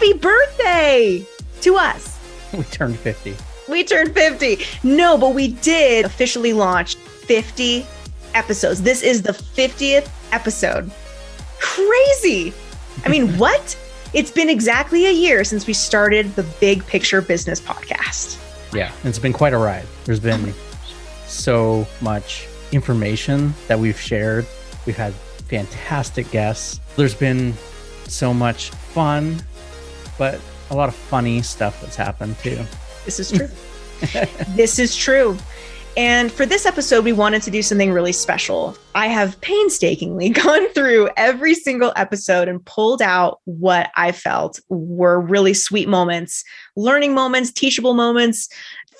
happy birthday to us. We turned 50. We turned 50. No, but we did officially launch 50 episodes. This is the 50th episode. Crazy. I mean, what? It's been exactly a year since we started the Big Picture Business Podcast. Yeah, it's been quite a ride. There's been so much information that we've shared. We've had fantastic guests. There's been so much fun, but a lot of funny stuff that's happened too. This is true. This is true. And for this episode, we wanted to do something really special. I have painstakingly gone through every single episode and pulled out what I felt were really sweet moments, learning moments, teachable moments,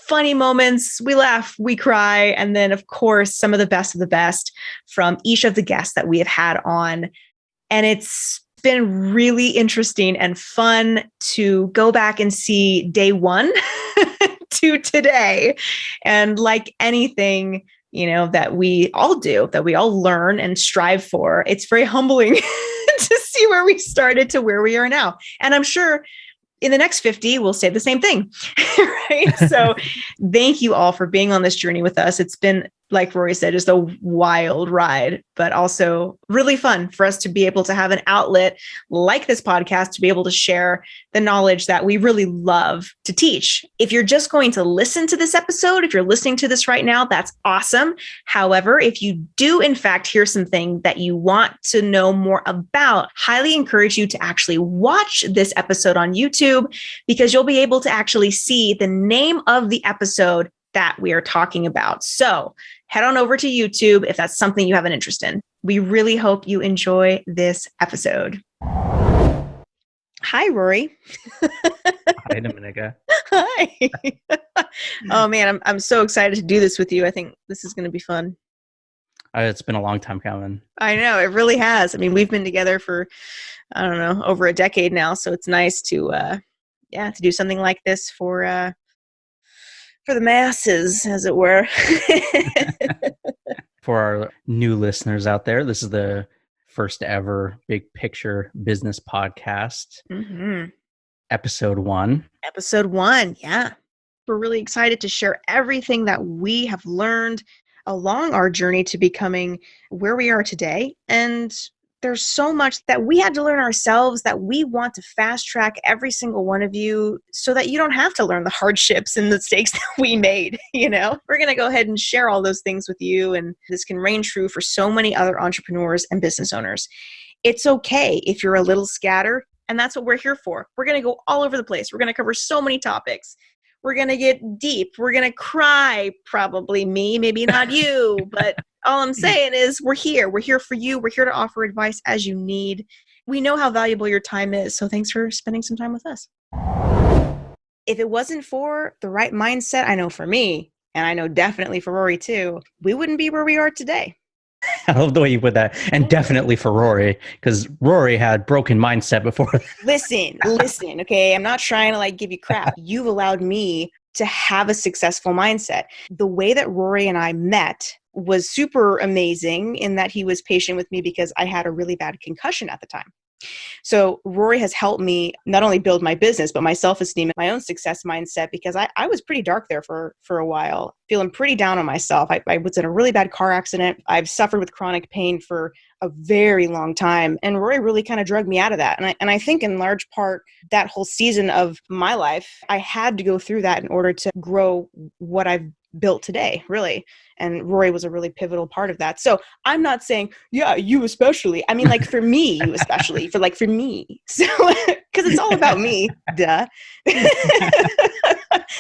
funny moments. We laugh, we cry. And then, of course, some of the best from each of the guests that we have had on. And it's been really interesting and fun to go back and see day one to today. And like anything, that we all do, that we all learn and strive for, it's very humbling to see where we started to where we are now. And I'm sure in the next 50, we'll say the same thing, right? So thank you all for being on this journey with us. It's been, like Rory said, just a wild ride, but also really fun for us to be able to have an outlet like this podcast to be able to share the knowledge that we really love to teach. If you're just going to listen to this episode, if you're listening to this right now, that's awesome. However, if you do in fact hear something that you want to know more about, highly encourage you to actually watch this episode on YouTube, because you'll be able to actually see the name of the episode that we are talking about. So head on over to YouTube if that's something you have an interest in. We really hope you enjoy this episode. Hi, Rory. Hi, Dominica. Hi. Oh man, I'm so excited to do this with you. I think this is going to be fun. It's been a long time coming. I know, it really has. I mean, we've been together for, I don't know, over a decade now. So it's nice to do something like this for the masses, as it were. For our new listeners out there, this is the first ever Big Picture Business Podcast, Episode 1. Episode 1, yeah. We're really excited to share everything that we have learned along our journey to becoming where we are today. And there's so much that we had to learn ourselves that we want to fast track every single one of you so that you don't have to learn the hardships and the mistakes that we made. We're going to go ahead and share all those things with you. And this can reign true for so many other entrepreneurs and business owners. It's okay if you're a little scattered, and that's what we're here for. We're going to go all over the place. We're going to cover so many topics. We're going to get deep. We're going to cry, probably me, maybe not you, but all I'm saying is we're here. We're here for you. We're here to offer advice as you need. We know how valuable your time is, so thanks for spending some time with us. If it wasn't for the right mindset, I know for me, and I know definitely for Rory too, we wouldn't be where we are today. I love the way you put that. And definitely for Rory, because Rory had broken mindset before. Listen, okay? I'm not trying to give you crap. You've allowed me to have a successful mindset. The way that Rory and I met was super amazing in that he was patient with me because I had a really bad concussion at the time. So Rory has helped me not only build my business, but my self-esteem and my own success mindset, because I was pretty dark there for a while, feeling pretty down on myself. I was in a really bad car accident. I've suffered with chronic pain for a very long time. And Rory really kind of drugged me out of that. And I think in large part, that whole season of my life, I had to go through that in order to grow what I've built today, really. And Rory was a really pivotal part of that. So I'm not saying, yeah, you especially. I mean, for me, you especially, for me. So, because it's all about me, duh.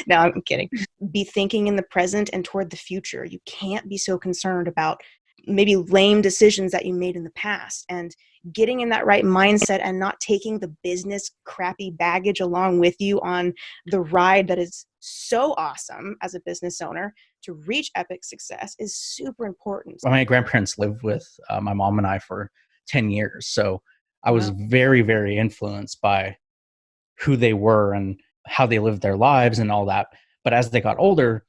No, I'm kidding. Be thinking in the present and toward the future. You can't be so concerned about maybe lame decisions that you made in the past, and getting in that right mindset and not taking the business crappy baggage along with you on the ride that is so awesome as a business owner to reach epic success is super important. My grandparents lived with my mom and I for 10 years. So I was very, very influenced by who they were and how they lived their lives and all that. But as they got older,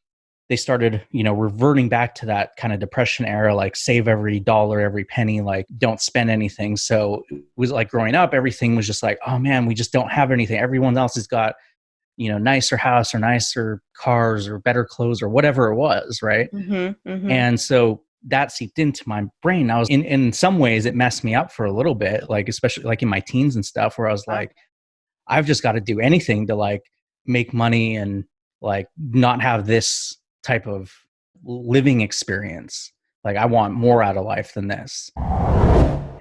they started, reverting back to that kind of depression era, like save every dollar, every penny, like don't spend anything. So it was like growing up, everything was just like, oh man, we just don't have anything. Everyone else has got, nicer house or nicer cars or better clothes or whatever it was. Right. Mm-hmm, mm-hmm. And so that seeped into my brain. I was in some ways it messed me up for a little bit, like, especially like in my teens and stuff, where I was like, I've just got to do anything to like make money and like not have this type of living experience. Like I want more out of life than this.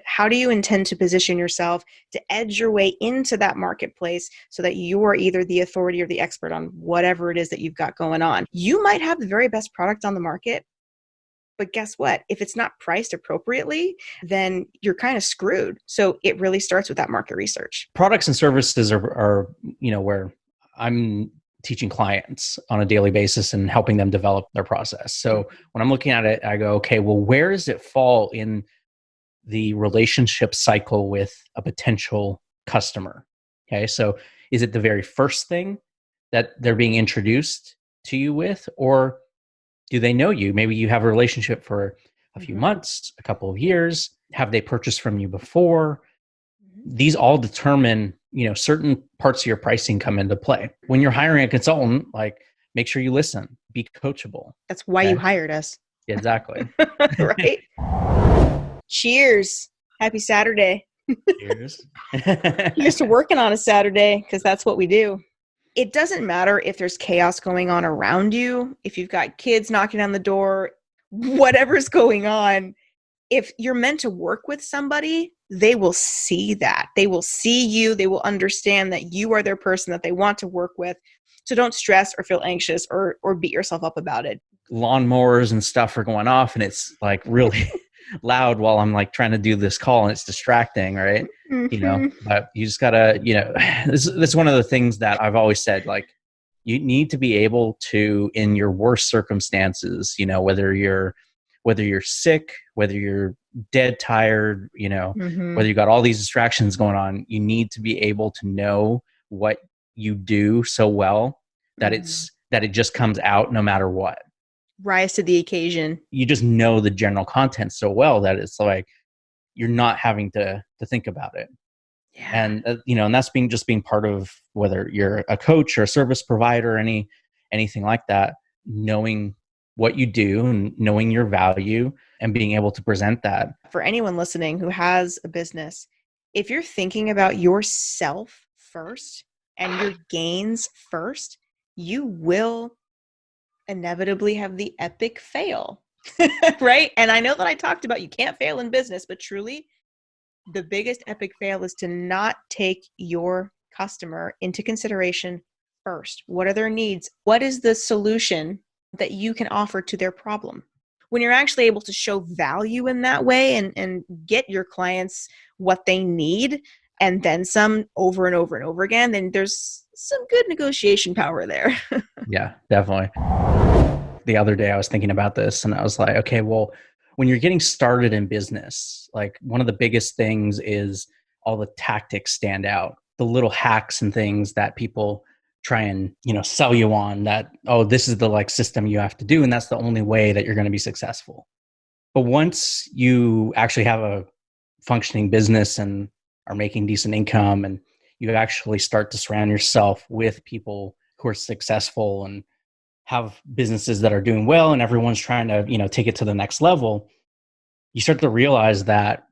How do you intend to position yourself to edge your way into that marketplace so that you are either the authority or the expert on whatever it is that you've got going on? You might have the very best product on the market, but guess what? If it's not priced appropriately, then you're kind of screwed. So it really starts with that market research. Products and services are where I'm teaching clients on a daily basis and helping them develop their process. So when I'm looking at it, I go, okay, well, where does it fall in the relationship cycle with a potential customer? Okay, so is it the very first thing that they're being introduced to you with, or do they know you? Maybe you have a relationship for a few months, a couple of years. Have they purchased from you before? These all determine, certain parts of your pricing come into play. When you're hiring a consultant, like make sure you listen, be coachable. That's why you hired us. Exactly. Right? Cheers. Happy Saturday. Cheers. Here's to working on a Saturday, because that's what we do. It doesn't matter if there's chaos going on around you, if you've got kids knocking on the door, whatever's going on. If you're meant to work with somebody, they will see that. They will see you. They will understand that you are their person that they want to work with. So don't stress or feel anxious or beat yourself up about it. Lawnmowers and stuff are going off and it's like really loud while I'm like trying to do this call and it's distracting, right? But you just gotta, this is one of the things that I've always said, like you need to be able to, in your worst circumstances, whether you're sick, whether you're dead tired, whether you got all these distractions going on, you need to be able to know what you do so well that that it just comes out no matter what. Rise to the occasion. You just know the general content so well that it's like you're not having to think about it. Yeah. And and that's being part of whether you're a coach or a service provider, anything like that, knowing what you do and knowing your value and being able to present that. For anyone listening who has a business, if you're thinking about yourself first and your gains first, you will inevitably have the epic fail, right? And I know that I talked about you can't fail in business, but truly the biggest epic fail is to not take your customer into consideration first. What are their needs? What is the solution that you can offer to their problem? When you're actually able to show value in that way and get your clients what they need and then some over and over and over again, then there's some good negotiation power there. Yeah, definitely. The other day I was thinking about this and I was like, okay, well, when you're getting started in business, like one of the biggest things is all the tactics stand out, the little hacks and things that people try and, sell you on that, oh, this is the like system you have to do. And that's the only way that you're going to be successful. But once you actually have a functioning business and are making decent income and you actually start to surround yourself with people who are successful and have businesses that are doing well and everyone's trying to, take it to the next level, you start to realize that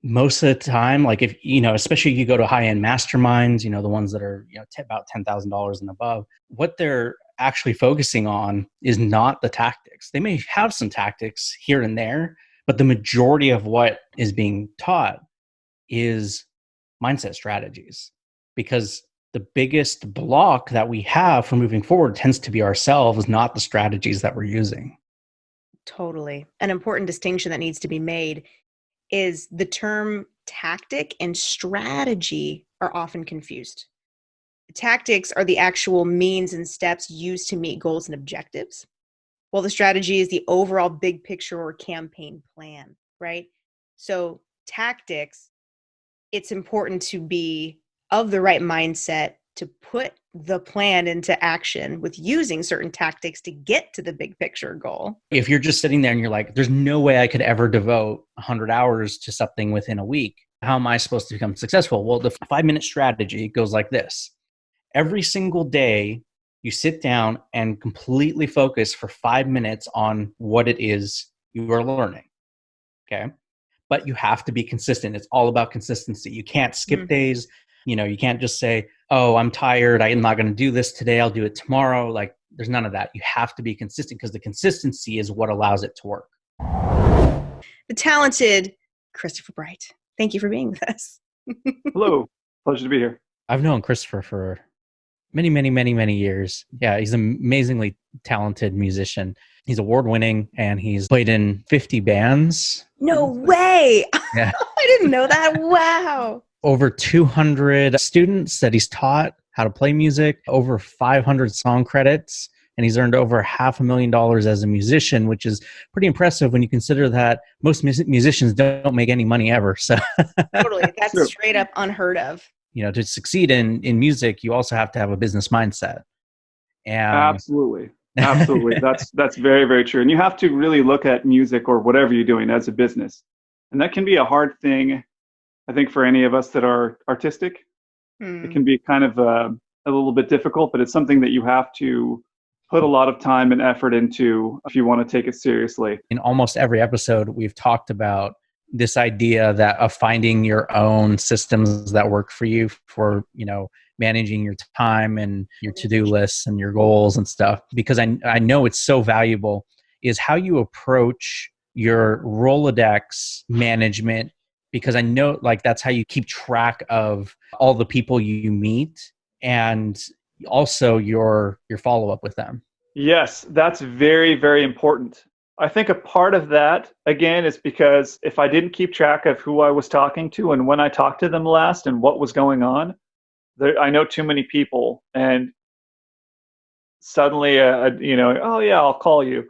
most of the time, like if, especially if you go to high-end masterminds, the ones that are, about $10,000 and above, what they're actually focusing on is not the tactics. They may have some tactics here and there, but the majority of what is being taught is mindset strategies, because the biggest block that we have for moving forward tends to be ourselves, not the strategies that we're using. Totally. An important distinction that needs to be made is the term tactic and strategy are often confused. Tactics are the actual means and steps used to meet goals and objectives, while the strategy is the overall big picture or campaign plan, right? So tactics, it's important to be of the right mindset to put the plan into action with using certain tactics to get to the big picture goal. If you're just sitting there and you're like, there's no way I could ever devote 100 hours to something within a week, how am I supposed to become successful? Well, the 5-minute strategy goes like this. Every single day, you sit down and completely focus for 5 minutes on what it is you are learning. Okay. But you have to be consistent. It's all about consistency. You can't skip days. You can't just say, oh, I'm tired. I'm not going to do this today. I'll do it tomorrow. Like, there's none of that. You have to be consistent because the consistency is what allows it to work. The talented Christopher Bright. Thank you for being with us. Hello. Pleasure to be here. I've known Christopher for many, many, many, many years. Yeah, he's an amazingly talented musician. He's award-winning, and he's played in 50 bands. No way. Yeah. I didn't know that. Wow. Over 200 students that he's taught how to play music, over 500 song credits, and he's earned over $500,000 as a musician, which is pretty impressive when you consider that most musicians don't make any money ever. So totally. That's straight up unheard of. To succeed in music, you also have to have a business mindset. And Absolutely. That's very, very true. And you have to really look at music or whatever you're doing as a business. And that can be a hard thing, I think, for any of us that are artistic. It can be kind of a little bit difficult, but it's something that you have to put a lot of time and effort into if you want to take it seriously. In almost every episode, we've talked about this idea of finding your own systems that work for you for, managing your time and your to-do lists and your goals and stuff. Because I know it's so valuable is how you approach your Rolodex management, because I know that's how you keep track of all the people you meet and also your follow-up with them. Yes, that's very, very important. I think a part of that, again, is because if I didn't keep track of who I was talking to and when I talked to them last and what was going on, I know too many people, and suddenly, oh yeah, I'll call you.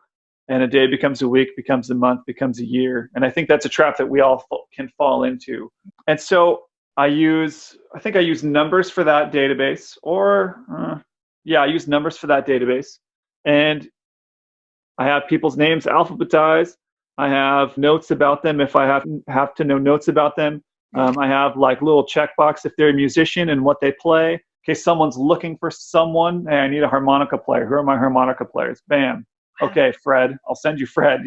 And a day becomes a week, becomes a month, becomes a year. And I think that's a trap that we all can fall into. And so I use numbers for that database, I use numbers for that database. And I have people's names alphabetized. I have notes about them if I have to know notes about them. I have little checkbox if they're a musician and what they play. In case someone's looking for someone, hey, I need a harmonica player. Who are my harmonica players? Bam. Okay, Fred. I'll send you Fred.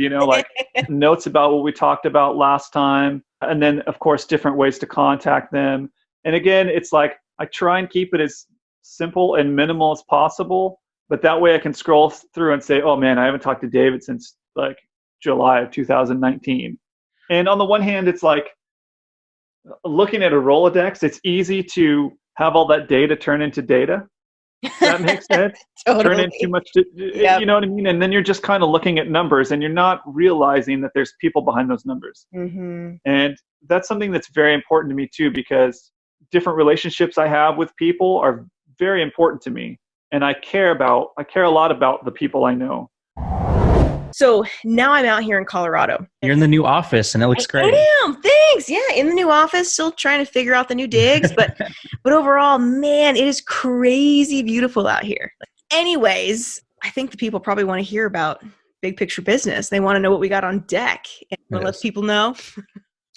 Notes about what we talked about last time. And then, of course, different ways to contact them. And again, it's I try and keep it as simple and minimal as possible. But that way I can scroll through and say, oh man, I haven't talked to David since July of 2019. And on the one hand, it's looking at a Rolodex, it's easy to have all that data turn into data. That makes sense. Totally. Turn into too much, Yep. You know what I mean? And then you're just kind of looking at numbers and you're not realizing that there's people behind those numbers. Mm-hmm. And that's something that's very important to me too, because different relationships I have with people are very important to me. And I care a lot about the people I know. So now I'm out here in Colorado. You're in the new office and it looks great. I am. Thanks. Yeah, in the new office, still trying to figure out the new digs, but overall, man, it is crazy beautiful out here. Anyways, I think the people probably want to hear about big picture business. They want to know what we got on deck. And want to let people know.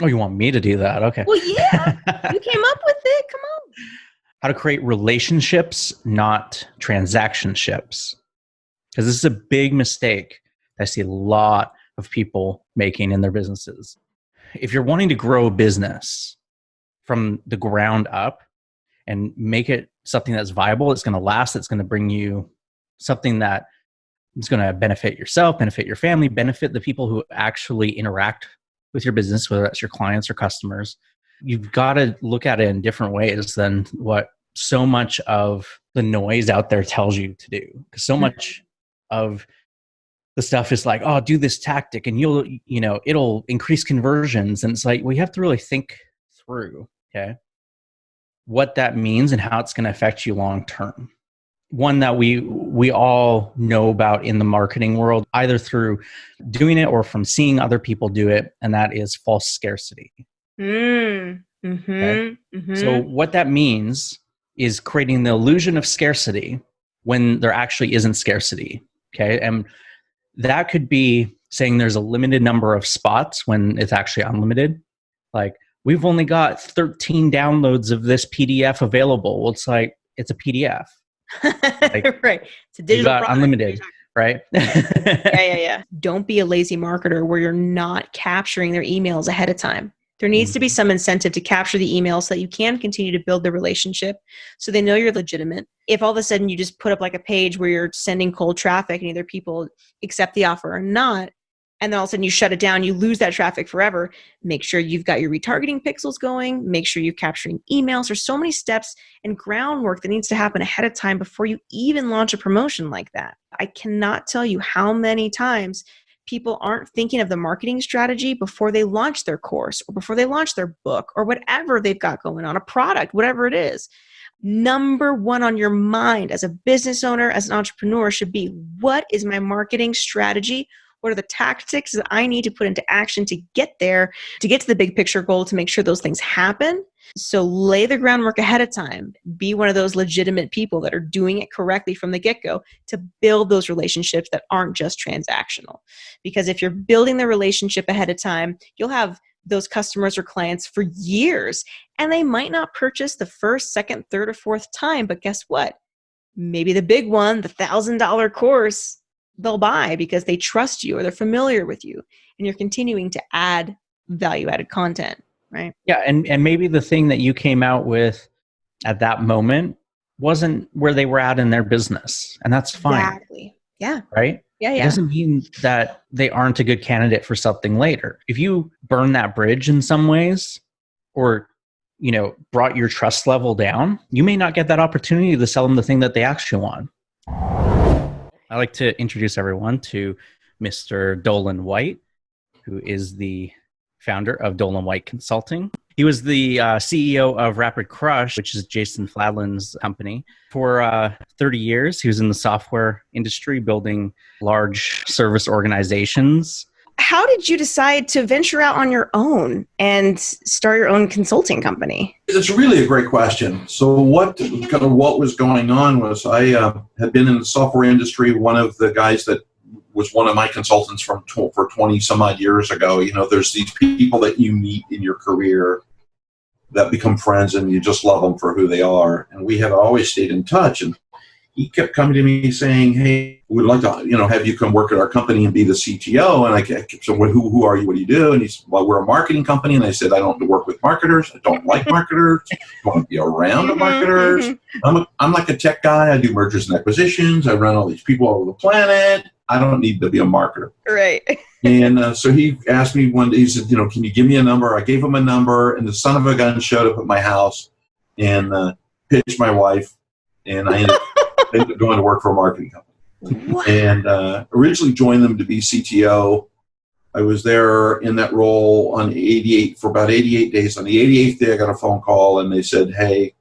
Oh, you want me to do that? Okay. Well, yeah, you came up with it. Come on. How to create relationships, not transactionships. Because this is a big mistake I see a lot of people making in their businesses. If you're wanting to grow a business from the ground up and make it something that's viable, it's going to last, it's going to bring you something that is going to benefit yourself, benefit your family, benefit the people who actually interact with your business, whether that's your clients or customers, you've got to look at it in different ways than what so much of the noise out there tells you to do. Because so much of the stuff is oh, do this tactic and it'll increase conversions. And it's we have to really think through, okay, what that means and how it's going to affect you long term. One that we all know about in the marketing world, either through doing it or from seeing other people do it, and that is false scarcity. Mm-hmm. Okay? Mm-hmm. So what that means is creating the illusion of scarcity when there actually isn't scarcity. Okay. And that could be saying there's a limited number of spots when it's actually unlimited. Like, we've only got 13 downloads of this PDF available. Well, it's like, it's a PDF. Like, right. It's a digital product. Unlimited, right? Yeah. Don't be a lazy marketer where you're not capturing their emails ahead of time. There needs to be some incentive to capture the email so that you can continue to build the relationship so they know you're legitimate. If all of a sudden you just put up like a page where you're sending cold traffic and either people accept the offer or not, and then all of a sudden you shut it down, you lose that traffic forever. Make sure you've got your retargeting pixels going. Make sure you're capturing emails. There's so many steps and groundwork that needs to happen ahead of time before you even launch a promotion like that. I cannot tell you how many times people aren't thinking of the marketing strategy before they launch their course or before they launch their book or whatever they've got going on, a product, whatever it is. Number one on your mind as a business owner, as an entrepreneur should be, what is my marketing strategy? What are the tactics that I need to put into action to get there, to get to the big picture goal, to make sure those things happen? So lay the groundwork ahead of time. Be one of those legitimate people that are doing it correctly from the get-go to build those relationships that aren't just transactional. Because if you're building the relationship ahead of time, you'll have those customers or clients for years, and they might not purchase the first, second, third, or fourth time. But guess what? Maybe the big one, the $1,000 course, they'll buy because they trust you or they're familiar with you, and you're continuing to add value-added content, right? Yeah, and maybe the thing that you came out with at that moment wasn't where they were at in their business, and that's fine. Exactly. Yeah. Right? Yeah. It doesn't mean that they aren't a good candidate for something later. If you burn that bridge in some ways, or brought your trust level down, you may not get that opportunity to sell them the thing that they actually want. I'd like to introduce everyone to Mr. Doland White, who is the founder of Doland White Consulting. He was the CEO of Rapid Crush, which is Jason Fladlin's company. For 30 years, he was in the software industry building large service organizations. How did you decide to venture out on your own and start your own consulting company? It's really a great question. So what was going on was I had been in the software industry. One of the guys that was one of my consultants for 20 some odd years ago, there's these people that you meet in your career that become friends and you just love them for who they are. And we have always stayed in touch. And he kept coming to me saying, "Hey, we'd like to, have you come work at our company and be the CTO." And I kept saying, "Who are you? What do you do?" And he said, "Well, we're a marketing company." And I said, "I don't work with marketers. I don't like marketers. I don't want to be around the marketers. I'm like a tech guy. I do mergers and acquisitions. I run all these people all over the planet. I don't need to be a marketer." Right. And so he asked me one day, he said, "Can you give me a number?" I gave him a number, and the son of a gun showed up at my house and pitched my wife, and I ended up going to work for a marketing company. What? And originally joined them to be CTO. I was there in that role for about 88 days. On the 88th day, I got a phone call, and they said, "Hey,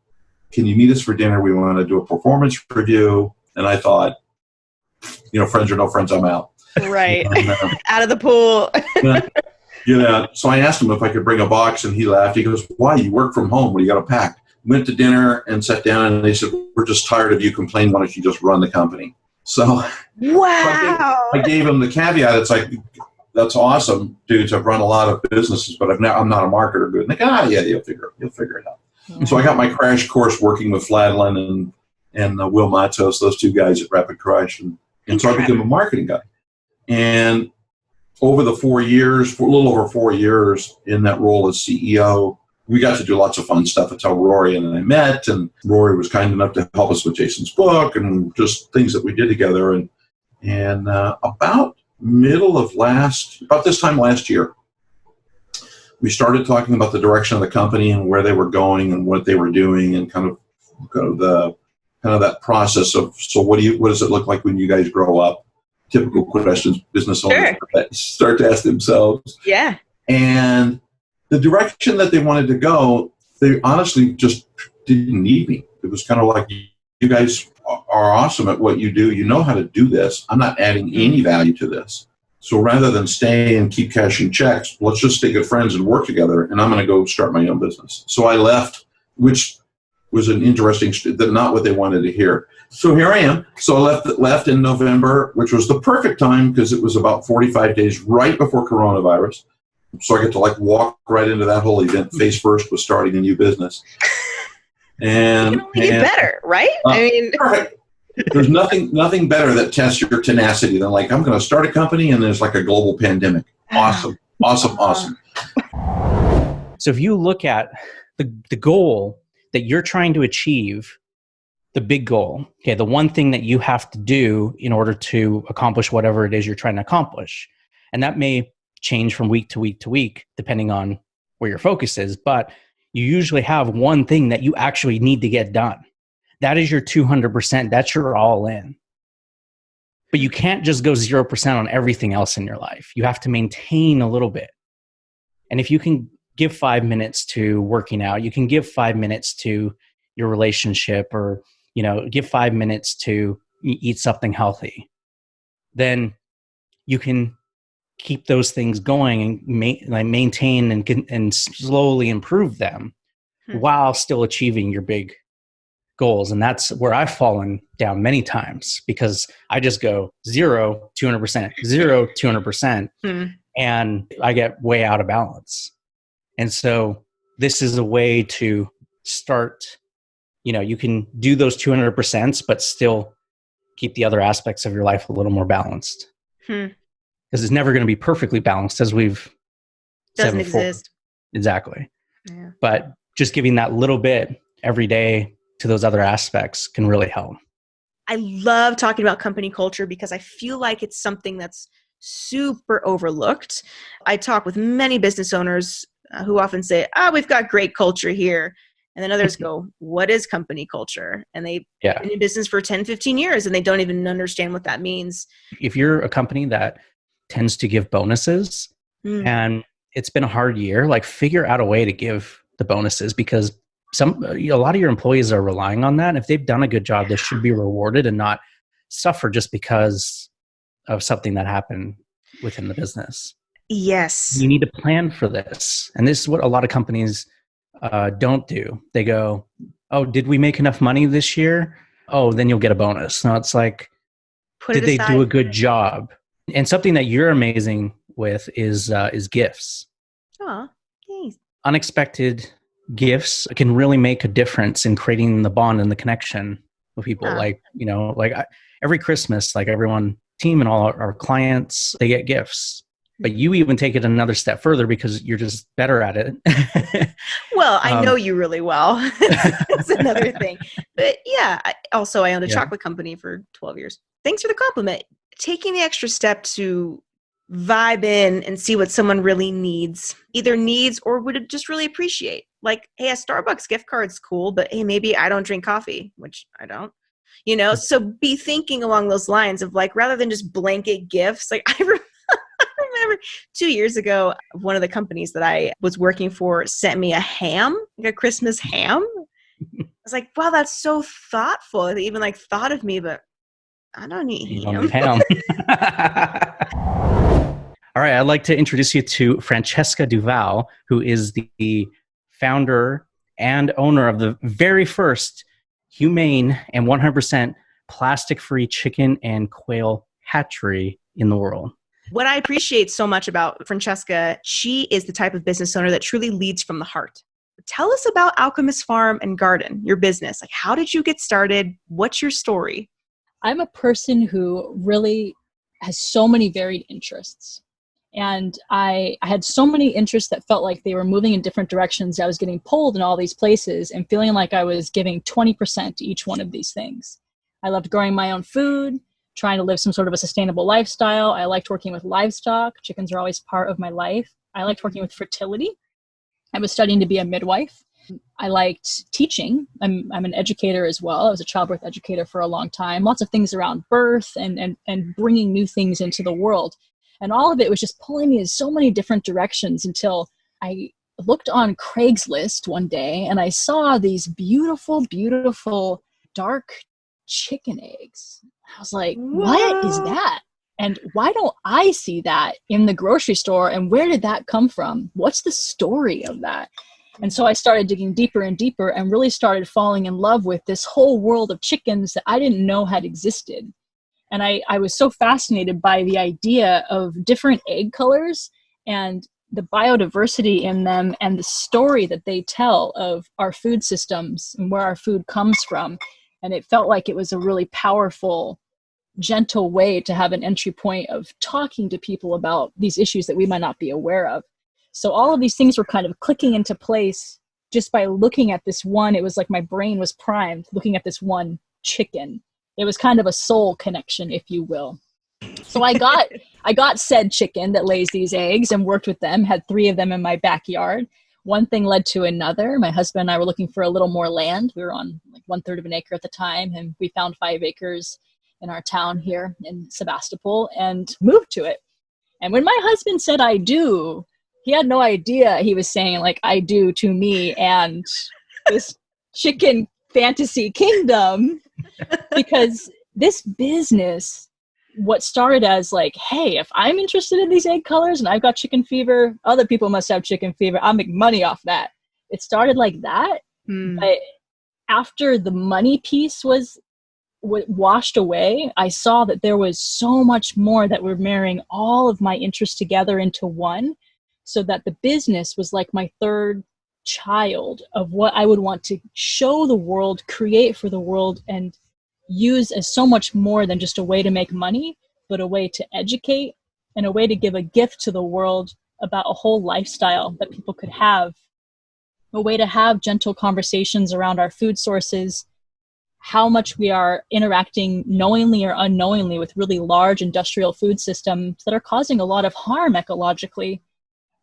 can you meet us for dinner? We want to do a performance review." And I thought, friends or no friends, I'm out. Right. And, out of the pool. So I asked him if I could bring a box, and he laughed. He goes, "Why? You work from home. What do you got to pack?" Went to dinner and sat down, and they said, "We're just tired of you complaining. Why don't you just run the company?" So wow. I gave him the caveat. It's like, "That's awesome, dudes. I've run a lot of businesses, but I'm not a marketer." Good. And they go, "Yeah, you'll figure it out." And so I got my crash course working with Fladlin and Will Matos, those two guys at Rapid Crush. And so I became a marketing guy. And over the 4 years, for a little over 4 years in that role as CEO, we got to do lots of fun stuff. It's how Rory and I met, and Rory was kind enough to help us with Jason's book and just things that we did together. And about this time last year, we started talking about the direction of the company and where they were going and what they were doing, and kind of that process of, so what does it look like when you guys grow up? Typical questions business owners start to ask themselves. Yeah. And the direction that they wanted to go, they honestly just didn't need me. It was kind of like, "You guys are awesome at what you do. You know how to do this. I'm not adding any value to this. So rather than stay and keep cashing checks, let's just stay good friends and work together, and I'm going to go start my own business." So I left, which was an interesting, not what they wanted to hear. So here I am. So I left in November, which was the perfect time because it was about 45 days right before coronavirus. So I get to walk right into that whole event face first with starting a new business. And it can only get better, right? Perfect. There's nothing better that tests your tenacity than I'm going to start a company and there's a global pandemic. Awesome. So if you look at the goal that you're trying to achieve, the big goal, okay, the one thing that you have to do in order to accomplish whatever it is you're trying to accomplish. And that may change from week to week to week, depending on where your focus is, but you usually have one thing that you actually need to get done. That is your 200%. That's your all in. But you can't just go 0% on everything else in your life. You have to maintain a little bit. And if you can give 5 minutes to working out, you can give 5 minutes to your relationship, or, give 5 minutes to eat something healthy, then you can keep those things going and maintain and slowly improve them while still achieving your big goals. And that's where I've fallen down many times, because I just go 0, 200%, 0, 200%, and I get way out of balance. And so this is a way to start, you can do those 200%, but still keep the other aspects of your life a little more balanced. Because it's never going to be perfectly balanced, as we've doesn't said before. Exist. Exactly. Yeah. But just giving that little bit every day to those other aspects can really help. I love talking about company culture because I feel like it's something that's super overlooked. I talk with many business owners who often say, we've got great culture here. And then others go, what is company culture? And they've been in business for 10, 15 years and they don't even understand what that means. If you're a company that tends to give bonuses and it's been a hard year, figure out a way to give the bonuses, because a lot of your employees are relying on that. And if they've done a good job, they should be rewarded and not suffer just because of something that happened within the business. Yes. You need to plan for this. And this is what a lot of companies don't do. They go, oh, did we make enough money this year? Oh, then you'll get a bonus. No, it's did they do a good job? And something that you're amazing with is gifts. Oh, thanks. Unexpected gifts can really make a difference in creating the bond and the connection with people. Every Christmas, everyone, team and all our clients, they get gifts. But you even take it another step further because you're just better at it. Well, I know you really well. That's another thing. But yeah, I owned a chocolate company for 12 years. Thanks for the compliment. Taking the extra step to vibe in and see what someone really needs, either needs or would just really appreciate. Hey, a Starbucks gift card's cool, but hey, maybe I don't drink coffee, which I don't. So be thinking along those lines of rather than just blanket gifts. I remember 2 years ago, one of the companies that I was working for sent me a ham, a Christmas ham. I was like, wow, that's so thoughtful. They even thought of me, but I don't eat ham. All right. I'd like to introduce you to Franchesca Duval, who is the founder and owner of the very first humane and 100% plastic-free chicken and quail hatchery in the world. What I appreciate so much about Franchesca, she is the type of business owner that truly leads from the heart. Tell us about Alchemist Farm and Garden, your business. How did you get started? What's your story? I'm a person who really has so many varied interests. And I had so many interests that felt like they were moving in different directions. I was getting pulled in all these places and feeling like I was giving 20% to each one of these things. I loved growing my own food, trying to live some sort of a sustainable lifestyle. I liked working with livestock. Chickens are always part of my life. I liked working with fertility. I was studying to be a midwife. I liked teaching. I'm an educator as well. I was a childbirth educator for a long time. Lots of things around birth and bringing new things into the world. And all of it was just pulling me in so many different directions until I looked on Craigslist one day and I saw these beautiful, beautiful dark chicken eggs. I was like, what is that? And why don't I see that in the grocery store? And where did that come from? What's the story of that? And so I started digging deeper and deeper and really started falling in love with this whole world of chickens that I didn't know had existed. And I was so fascinated by the idea of different egg colors and the biodiversity in them and the story that they tell of our food systems and where our food comes from. And it felt like it was a really powerful, gentle way to have an entry point of talking to people about these issues that we might not be aware of. So all of these things were kind of clicking into place just by looking at this one. It was like my brain was primed looking at this one chicken. It was kind of a soul connection, if you will. So I got said chicken that lays these eggs and worked with them, had 3 of them in my backyard. One thing led to another. My husband and I were looking for a little more land. We were on like 1/3 of an acre at the time, and we found 5 acres in our town here in Sebastopol and moved to it. And when my husband said I do, he had no idea he was saying like I do to me and this chicken fantasy kingdom, because this business, what started as like, hey, if I'm interested in these egg colors and I've got chicken fever, other people must have chicken fever. I'll make money off that. It started like that. But after the money piece was washed away, I saw that there was so much more that were marrying all of my interests together into one, so that the business was like my third child of what I would want to show the world, create for the world, and use as so much more than just a way to make money, but a way to educate and a way to give a gift to the world about a whole lifestyle that people could have, a way to have gentle conversations around our food sources, how much we are interacting knowingly or unknowingly with really large industrial food systems that are causing a lot of harm ecologically,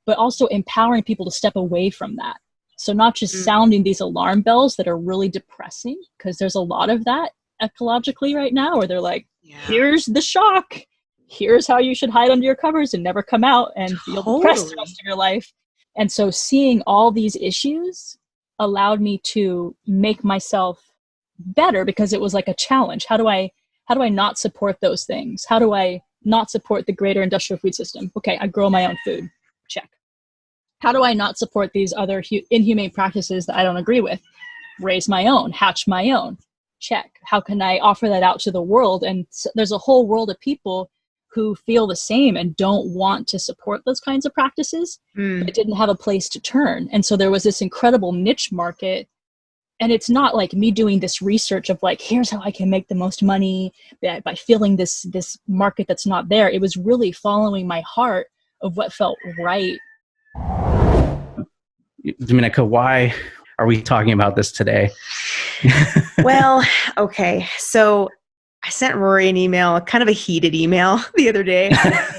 but also empowering people to step away from that. So not just sounding these alarm bells that are really depressing, because there's a lot of that ecologically right now, where they're like, here's the shock, here's how you should hide under your covers and never come out and feel depressed the rest of your life. And so seeing all these issues allowed me to make myself better, because it was like a challenge. How do I not support those things? How do I not support the greater industrial food system? Okay, I grow my own food. Check. How do I not support these other inhumane practices that I don't agree with? Raise my own, hatch my own. Check. How can I offer that out to the world? And there's a whole world of people who feel the same and don't want to support those kinds of practices, but didn't have a place to turn. And so there was this incredible niche market. And it's not like me doing this research of like, here's how I can make the most money by filling this market that's not there. It was really following my heart of what felt right. Dominica, why are we talking about this today? Well, okay. So I sent Rory an email, kind of a heated email the other day.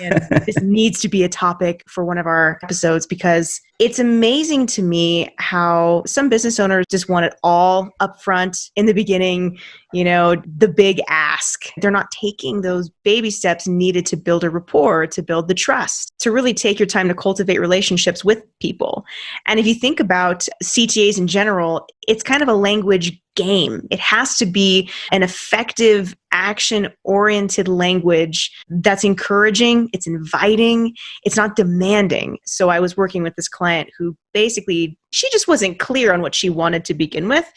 And this needs to be a topic for one of our episodes, because it's amazing to me how some business owners just want it all up front in the beginning, the big ask. They're not taking those baby steps needed to build a rapport, to build the trust, to really take your time to cultivate relationships with people. And if you think about CTAs in general, it's kind of a language game. It has to be an effective, action-oriented language that's encouraging, it's inviting, it's not demanding. So I was working with this client who basically, she just wasn't clear on what she wanted to begin with.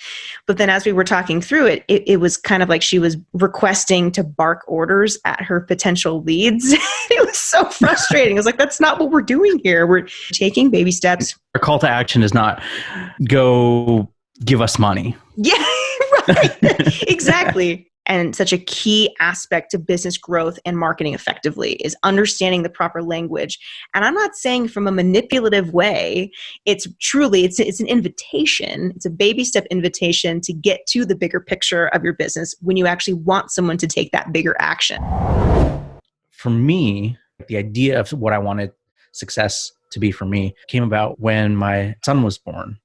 But then as we were talking through it was kind of like she was requesting to bark orders at her potential leads. It was so frustrating. I was like, that's not what we're doing here. We're taking baby steps. Our call to action is not go give us money. Yeah, right. Exactly. And such a key aspect to business growth and marketing effectively is understanding the proper language. And I'm not saying from a manipulative way. It's truly, it's an invitation. It's a baby step invitation to get to the bigger picture of your business when you actually want someone to take that bigger action. For me, the idea of what I wanted success to be for me came about when my son was born.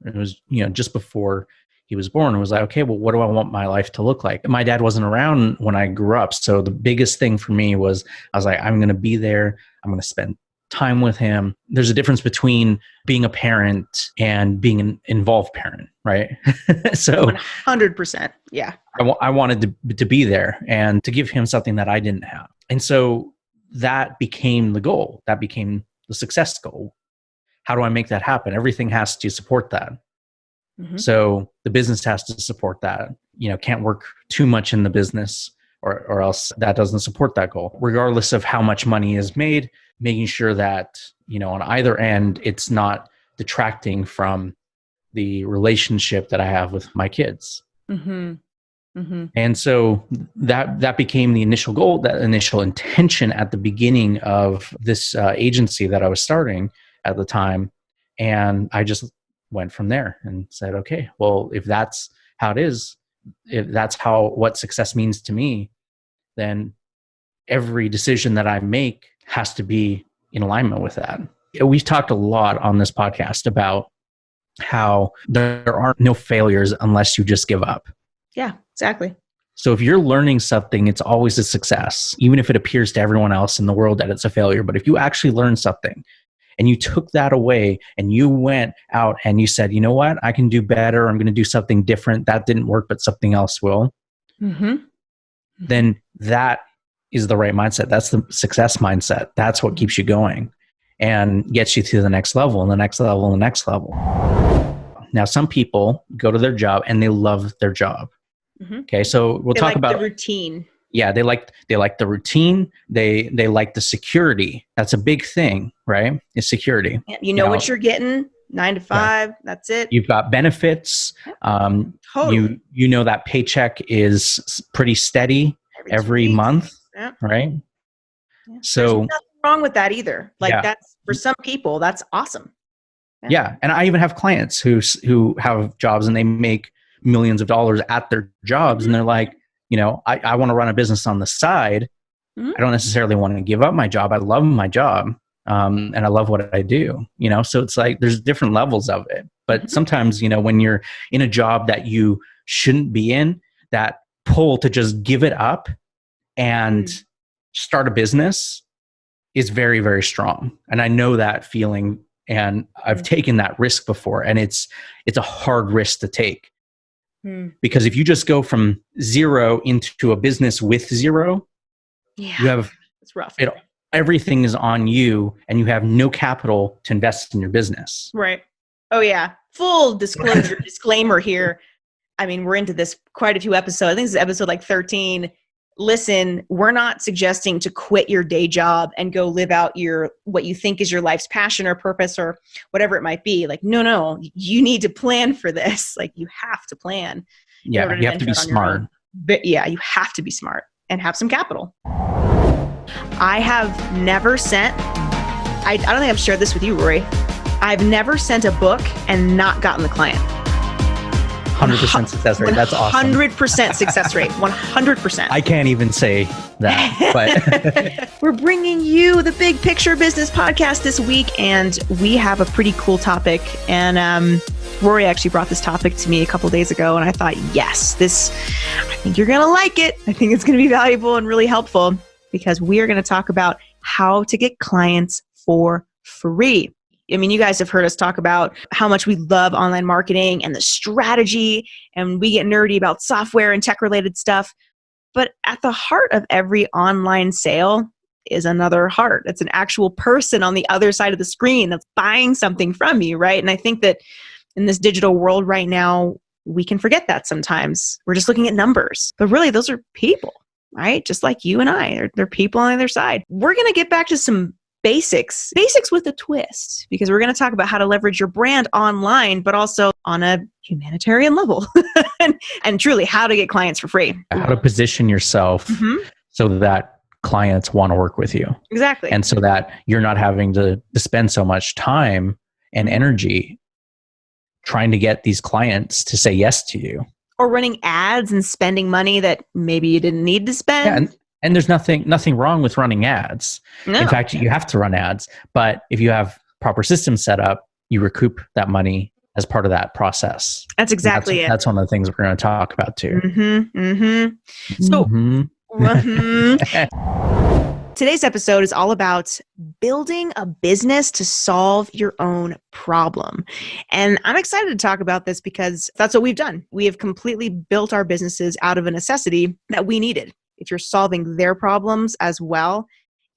It was, just before he was born. It was like, okay, well, what do I want my life to look like? My dad wasn't around when I grew up. So the biggest thing for me was, I was like, I'm going to be there. I'm going to spend time with him. There's a difference between being a parent and being an involved parent, right? So 100%. Yeah. I wanted to be there and to give him something that I didn't have. And so that became the goal. That became the success goal. how do I make that happen? Everything has to support that. Mhm. So the business has to support that. Can't work too much in the business or else that doesn't support that goal. Regardless of how much money is made, making sure that, on either end, it's not detracting from the relationship that I have with my kids. Mm-hmm. Mm-hmm. And so that became the initial goal, that initial intention at the beginning of this agency that I was starting at the time. And I just went from there and said, okay, well, if that's how it is, if that's what success means to me, then every decision that I make has to be in alignment with that. We've talked a lot on this podcast about how there are no failures unless you just give up. Yeah, exactly. So if you're learning something, it's always a success, even if it appears to everyone else in the world that it's a failure. But if you actually learn something and you took that away and you went out and you said, you know what, I can do better. I'm going to do something different. That didn't work, but something else will. Mm-hmm. Then that is the right mindset. That's the success mindset. That's what keeps you going and gets you to the next level and the next level and the next level. Now, some people go to their job and they love their job. Mm-hmm. Okay, so we'll talk about the routine. Yeah, they like the routine. They like the security. That's a big thing, right? Is security. Yeah, you know what you're getting, 9 to 5. Right. That's it. You've got benefits. Totally. You know that paycheck is pretty steady every month, right? Yeah. So there's nothing wrong with that either. That's for some people, that's awesome. Yeah, and I even have clients who have jobs and they make millions of dollars at their jobs, and they're like, I want to run a business on the side. Mm-hmm. I don't necessarily want to give up my job. I love my job, and I love what I do. So it's like there's different levels of it. But sometimes, when you're in a job that you shouldn't be in, that pull to just give it up and start a business is very, very strong. And I know that feeling. And I've taken that risk before, and it's a hard risk to take. Because if you just go from zero into a business with zero, you have it's rough. Everything is on you, and you have no capital to invest in your business. Right. Oh yeah. Full disclosure, disclaimer here. I mean, we're into this quite a few episodes. I think this is episode like 13. Listen, we're not suggesting to quit your day job and go live out what you think is your life's passion or purpose or whatever it might be. Like, no, you need to plan for this. Like, you have to plan. Yeah, you have to be smart. But yeah, you have to be smart and have some capital. I have never sent, I don't think I've shared this with you, Rory. I've never sent a book and not gotten the client. 100% success rate. That's awesome. 100% success rate. 100%. I can't even say that, but we're bringing you the Big Picture Business Podcast this week, and we have a pretty cool topic. And Rory actually brought this topic to me a couple days ago, and I thought, yes, I think you're going to like it. I think it's going to be valuable and really helpful because we are going to talk about how to get clients for free. I mean, you guys have heard us talk about how much we love online marketing and the strategy, and we get nerdy about software and tech-related stuff. But at the heart of every online sale is another heart. It's an actual person on the other side of the screen that's buying something from you, right? And I think that in this digital world right now, we can forget that sometimes. We're just looking at numbers. But really, those are people, right? Just like you and I. They're people on the other side. We're going to get back to some basics with a twist, because we're going to talk about how to leverage your brand online, but also on a humanitarian level and truly how to get clients for free. How to position yourself so that clients want to work with you. Exactly. And so that you're not having to spend so much time and energy trying to get these clients to say yes to you. Or running ads and spending money that maybe you didn't need to spend. Yeah, and there's nothing wrong with running ads. No. In fact, you have to run ads. But if you have proper systems set up, you recoup that money as part of that process. That's exactly it. That's one of the things we're going to talk about too. So, today's episode is all about building a business to solve your own problem. And I'm excited to talk about this because that's what we've done. We have completely built our businesses out of a necessity that we needed. If you're solving their problems as well,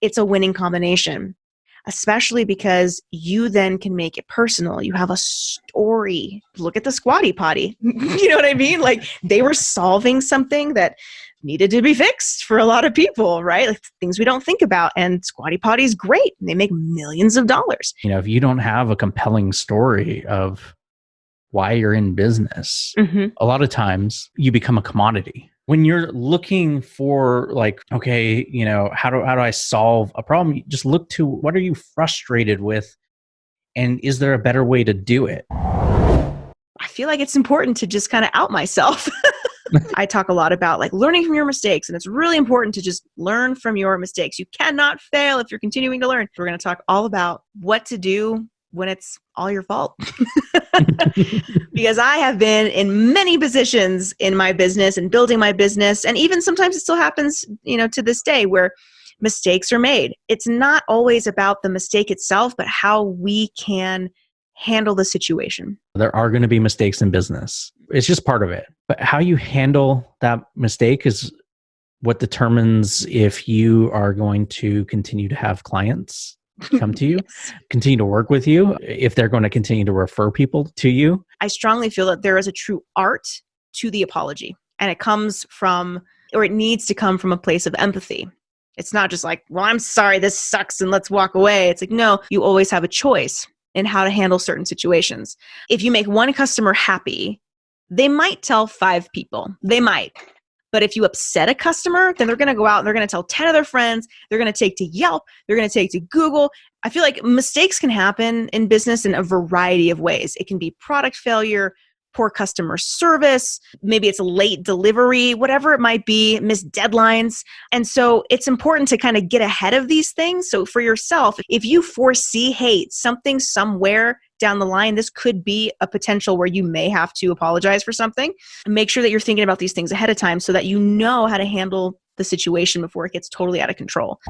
it's a winning combination. especially because you then can make it personal. You have a story. Look at the squatty potty. You know what I mean? Like they were solving something that needed to be fixed for a lot of people, right? Like things we don't think about. And squatty potty is great. They make millions of dollars. You know, if you don't have a compelling story of why you're in business, a lot of times you become a commodity. When you're looking for like, okay, you know, how do I solve a problem? You just look to what are you frustrated with? And is there a better way to do it? I feel like it's important to just kind of out myself. I talk a lot about like learning from your mistakes, and it's really important to just learn from your mistakes. You cannot fail if you're continuing to learn. We're going to talk all about what to do when it's all your fault. Because I have been in many positions in my business and building my business. And even sometimes it still happens, you know, to this day where mistakes are made. It's not always about the mistake itself, but how we can handle the situation. There are going to be mistakes in business. It's just part of it. But how you handle that mistake is what determines if you are going to continue to have clients come to you, continue to work with you, if they're going to continue to refer people to you. I strongly feel that there is a true art to the apology, and it comes from, or it needs to come from a place of empathy. It's not just like, well, I'm sorry, this sucks and let's walk away. It's like, no, you always have a choice in how to handle certain situations. If you make one customer happy, they might tell 5 people. They might. But if you upset a customer, then they're going to go out and they're going to tell 10 of their friends. They're going to take to Yelp. They're going to take to Google. I feel like mistakes can happen in business in a variety of ways. It can be product failure, poor customer service. Maybe it's a late delivery, whatever it might be, missed deadlines. And so it's important to kind of get ahead of these things. So for yourself, if you foresee, hey, something somewhere down the line, this could be a potential where you may have to apologize for something. Make sure that you're thinking about these things ahead of time so that you know how to handle the situation before it gets totally out of control.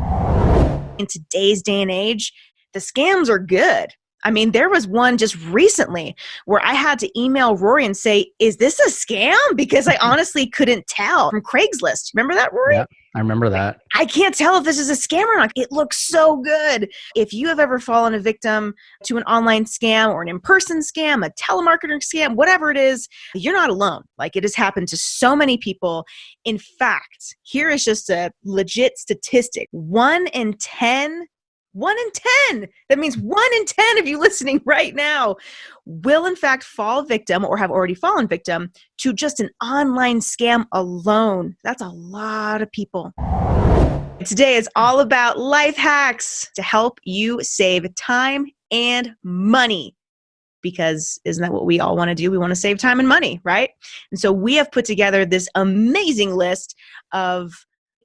In today's day and age, the scams are good. I mean, there was one just recently where I had to email Rory and say, is this a scam? Because I honestly couldn't tell from Craigslist. Remember that, Rory? Yeah, I remember that. I can't tell if this is a scam or not. It looks so good. If you have ever fallen a victim to an online scam or an in-person scam, a telemarketer scam, whatever it is, you're not alone. Like it has happened to so many people. In fact, here is just a legit statistic. 1 in 10. That means 1 in 10 of you listening right now will in fact fall victim or have already fallen victim to just an online scam alone. That's a lot of people. Today is all about life hacks to help you save time and money. Because isn't that what we all want to do? We want to save time and money, right? And so we have put together this amazing list of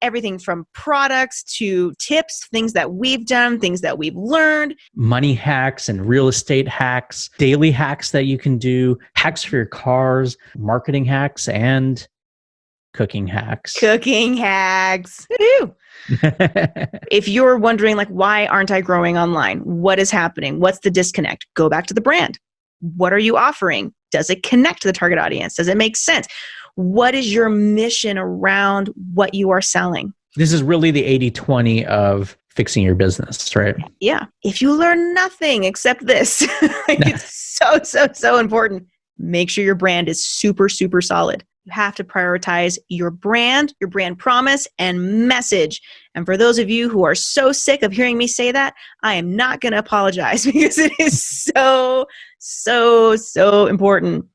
everything from products to tips, things that we've done, things that we've learned. Money hacks and real estate hacks, daily hacks that you can do, hacks for your cars, marketing hacks, and cooking hacks. Cooking hacks. If you're wondering, like, why aren't I growing online? What is happening? What's the disconnect? Go back to the brand. What are you offering? Does it connect to the target audience? Does it make sense? What is your mission around what you are selling? This is really the 80-20 of fixing your business, right? Yeah. If you learn nothing except this, it's so important. Make sure your brand is super, super solid. You have to prioritize your brand promise, and message. And for those of you who are so sick of hearing me say that, I am not going to apologize because it is so important.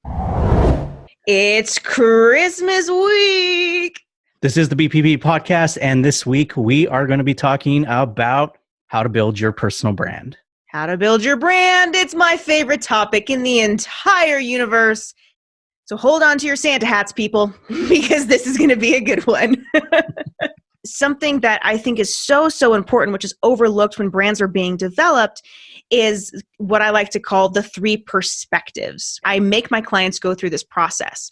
It's Christmas week. This is the BPB Podcast, and this week we are going to be talking about how to build your personal brand. How to build your brand. It's my favorite topic in the entire universe. So hold on to your Santa hats, people, because this is going to be a good one. Something that I think is so important, which is overlooked when brands are being developed, is what I like to call the 3 perspectives. I make my clients go through this process.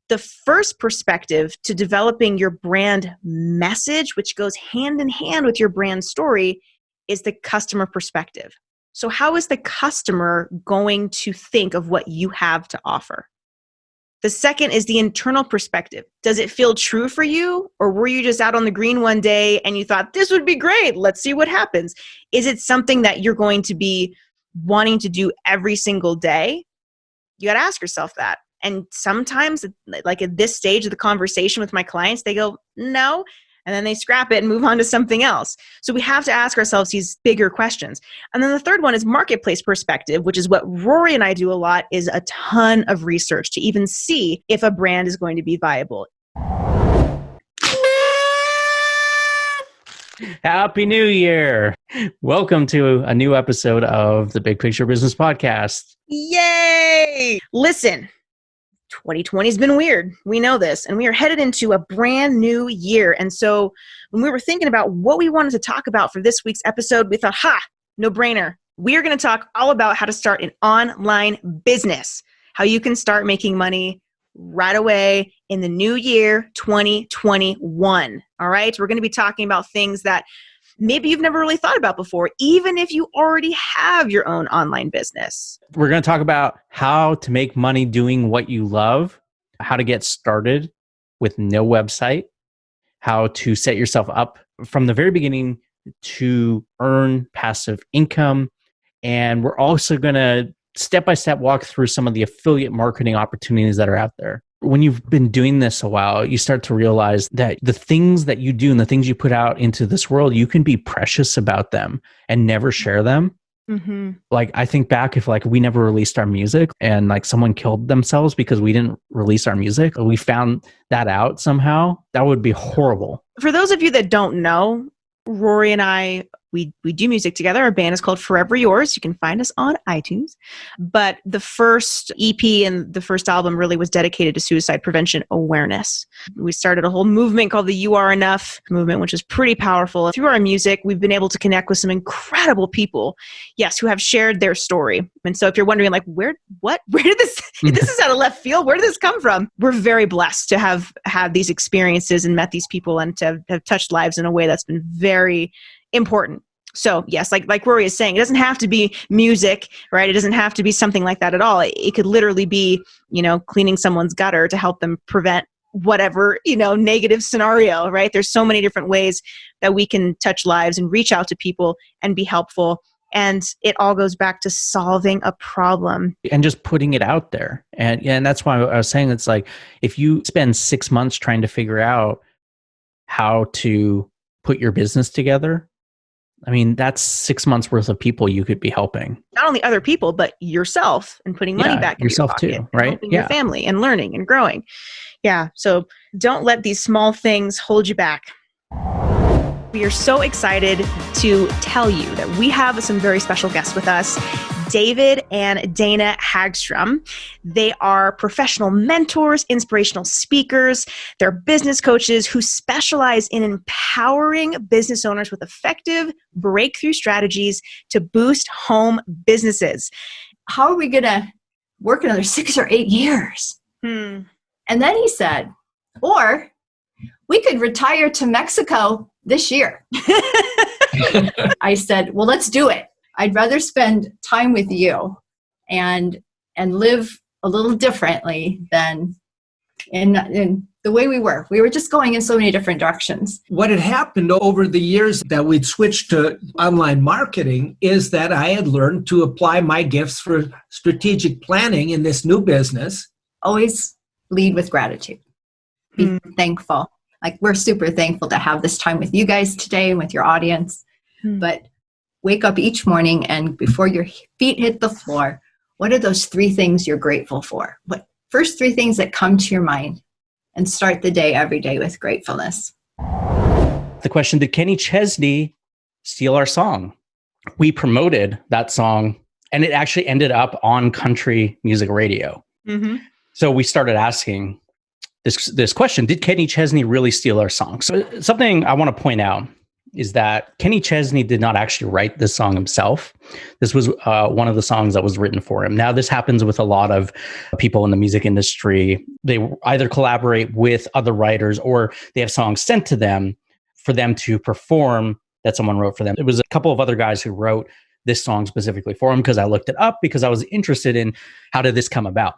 The first perspective to developing your brand message, which goes hand in hand with your brand story, is the customer perspective. So how is the customer going to think of what you have to offer? The second is the internal perspective. Does it feel true for you? Or were you just out on the green one day and you thought, this would be great, let's see what happens? Is it something that you're going to be wanting to do every single day? You got to ask yourself that. And sometimes, like at this stage of the conversation with my clients, they go, no, and then they scrap it and move on to something else. So we have to ask ourselves these bigger questions. And then the third one is marketplace perspective, which is what Rory and I do a lot, is a ton of research to even see if a brand is going to be viable. Happy New Year. Welcome to a new episode of the Big Picture Business Podcast. Yay! Listen, 2020 has been weird. We know this, and we are headed into a brand new year. And so when we were thinking about what we wanted to talk about for this week's episode, we thought, no brainer. We are going to talk all about how to start an online business, how you can start making money right away in the new year, 2021. All right. We're going to be talking about things that maybe you've never really thought about before, even if you already have your own online business. We're going to talk about how to make money doing what you love, how to get started with no website, how to set yourself up from the very beginning to earn passive income. And we're also going to step-by-step walk through some of the affiliate marketing opportunities that are out there. When you've been doing this a while, you start to realize that the things that you do and the things you put out into this world, you can be precious about them and never share them. Mm-hmm. Like, I think back if we never released our music and someone killed themselves because we didn't release our music, we found that out somehow, that would be horrible. For those of you that don't know, Rory and I, we do music together. Our band is called Forever Yours. You can find us on iTunes. But the first EP and the first album really was dedicated to suicide prevention awareness. We started a whole movement called the You Are Enough movement, which is pretty powerful. Through our music, we've been able to connect with some incredible people, yes, who have shared their story. And so if you're wondering where did this is out of left field, where did this come from? We're very blessed to have had these experiences and met these people and to have touched lives in a way that's been very important. So yes, like Rory is saying, it doesn't have to be music, right? It doesn't have to be something like that at all. It could literally be, cleaning someone's gutter to help them prevent whatever, negative scenario, right? There's so many different ways that we can touch lives and reach out to people and be helpful. And it all goes back to solving a problem. And just putting it out there. And that's why I was saying, it's if you spend 6 months trying to figure out how to put your business together, that's 6 months worth of people you could be helping. Not only other people, but yourself, and putting money back in yourself your pocket, too, right? Helping your family and learning and growing. Yeah. So don't let these small things hold you back. We are so excited to tell you that we have some very special guests with us, David and Dana Hagstrom. They are professional mentors, inspirational speakers. They're business coaches who specialize in empowering business owners with effective breakthrough strategies to boost home businesses. How are we going to work another 6 or 8 years? And then he said, or we could retire to Mexico this year. I said, well, let's do it. I'd rather spend time with you and live a little differently than in the way we were. We were just going in so many different directions. What had happened over the years that we'd switched to online marketing is that I had learned to apply my gifts for strategic planning in this new business. Always lead with gratitude. Be thankful. We're super thankful to have this time with you guys today and with your audience. But wake up each morning and before your feet hit the floor, what are those 3 things you're grateful for? What first 3 things that come to your mind, and start the day every day with gratefulness. The question, did Kenny Chesney steal our song? We promoted that song and it actually ended up on country music radio. Mm-hmm. So we started asking this question, did Kenny Chesney really steal our song? So something I want to point out is that Kenny Chesney did not actually write this song himself. This was one of the songs that was written for him. Now, this happens with a lot of people in the music industry. They either collaborate with other writers or they have songs sent to them for them to perform that someone wrote for them. There was a couple of other guys who wrote this song specifically for him because I looked it up because I was interested in how did this come about.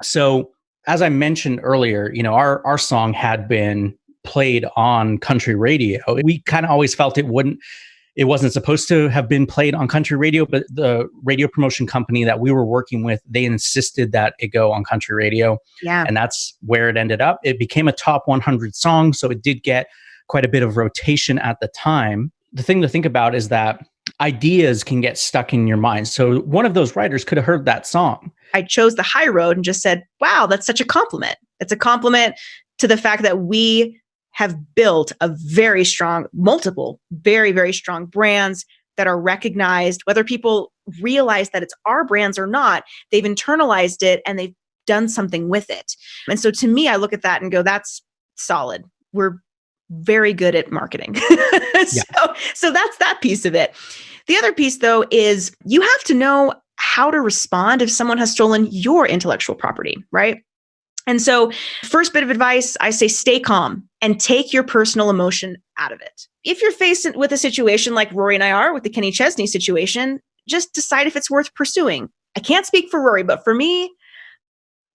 So As I mentioned earlier, our song had been played on country radio. We kind of always felt it wasn't supposed to have been played on country radio, but the radio promotion company that we were working with, they insisted that it go on country radio. Yeah. And that's where it ended up. It became a top 100 song, so it did get quite a bit of rotation at the time. The thing to think about is that ideas can get stuck in your mind. So one of those writers could have heard that song. I chose the high road and just said, wow, that's such a compliment. It's a compliment to the fact that we have built a very strong, multiple, very, very strong brands that are recognized, whether people realize that it's our brands or not, they've internalized it and they've done something with it. And so to me, I look at that and go, that's solid. We're very good at marketing. So that's that piece of it. The other piece, though, is you have to know how to respond if someone has stolen your intellectual property, right? And so first bit of advice, I say stay calm and take your personal emotion out of it. If you're faced with a situation like Rory and I are with the Kenny Chesney situation, just decide if it's worth pursuing. I can't speak for Rory, but for me,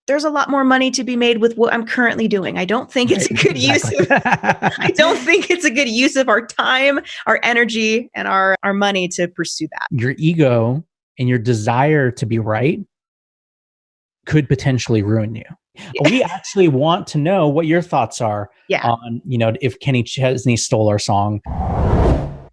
there's a lot more money to be made with what I'm currently doing. I don't think it's a good use of our time, our energy, and our money to pursue that. Your ego and your desire to be right could potentially ruin you. Yeah. We actually want to know what your thoughts are on, if Kenny Chesney stole our song.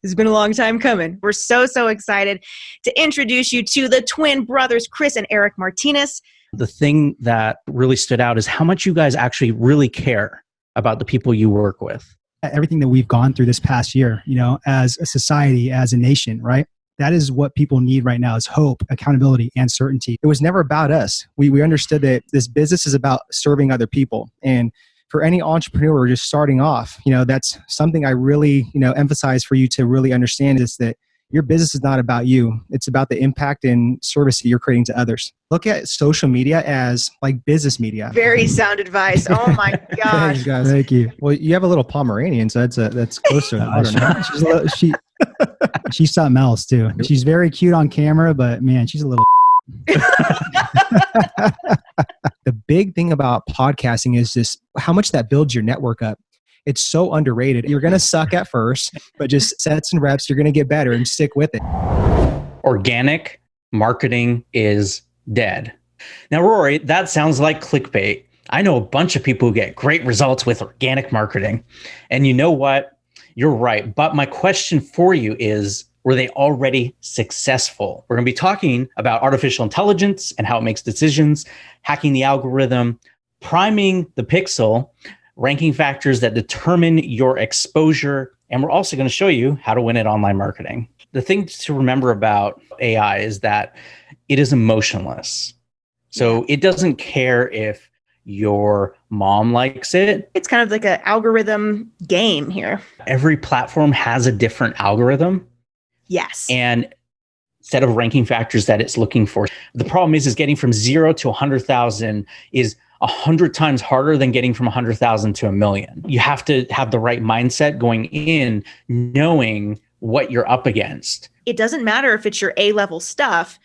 This has been a long time coming. We're so excited to introduce you to the twin brothers, Chris and Erik Martinez. The thing that really stood out is how much you guys actually really care about the people you work with. Everything that we've gone through this past year, as a society, as a nation, right? That is what people need right now is hope, accountability, and certainty. It was never about us. We understood that this business is about serving other people. And for any entrepreneur just starting off, that's something I really, emphasize for you to really understand is that your business is not about you. It's about the impact and service that you're creating to others. Look at social media as like business media. Very sound advice. Oh my gosh. Thanks, guys. Thank you. Well, you have a little Pomeranian, so that's closer. I don't know. She's something else too. She's very cute on camera, but man, she's a little. The big thing about podcasting is just how much that builds your network up. It's so underrated. You're going to suck at first, but just sets and reps, you're going to get better and stick with it. Organic marketing is dead. Now, Rory, that sounds like clickbait. I know a bunch of people who get great results with organic marketing. And you know what? You're right. But my question for you is, were they already successful? We're going to be talking about artificial intelligence and how it makes decisions, hacking the algorithm, priming the pixel, ranking factors that determine your exposure. And we're also going to show you how to win at online marketing. The thing to remember about AI is that it is emotionless. So it doesn't care if your mom likes it. It's kind of like an algorithm game here. Every platform has a different algorithm. Yes. And set of ranking factors that it's looking for. The problem is getting from 0 to 100,000 is 100 times harder than getting from 100,000 to 1,000,000. You have to have the right mindset going in, knowing what you're up against. It doesn't matter if it's your A-level stuff.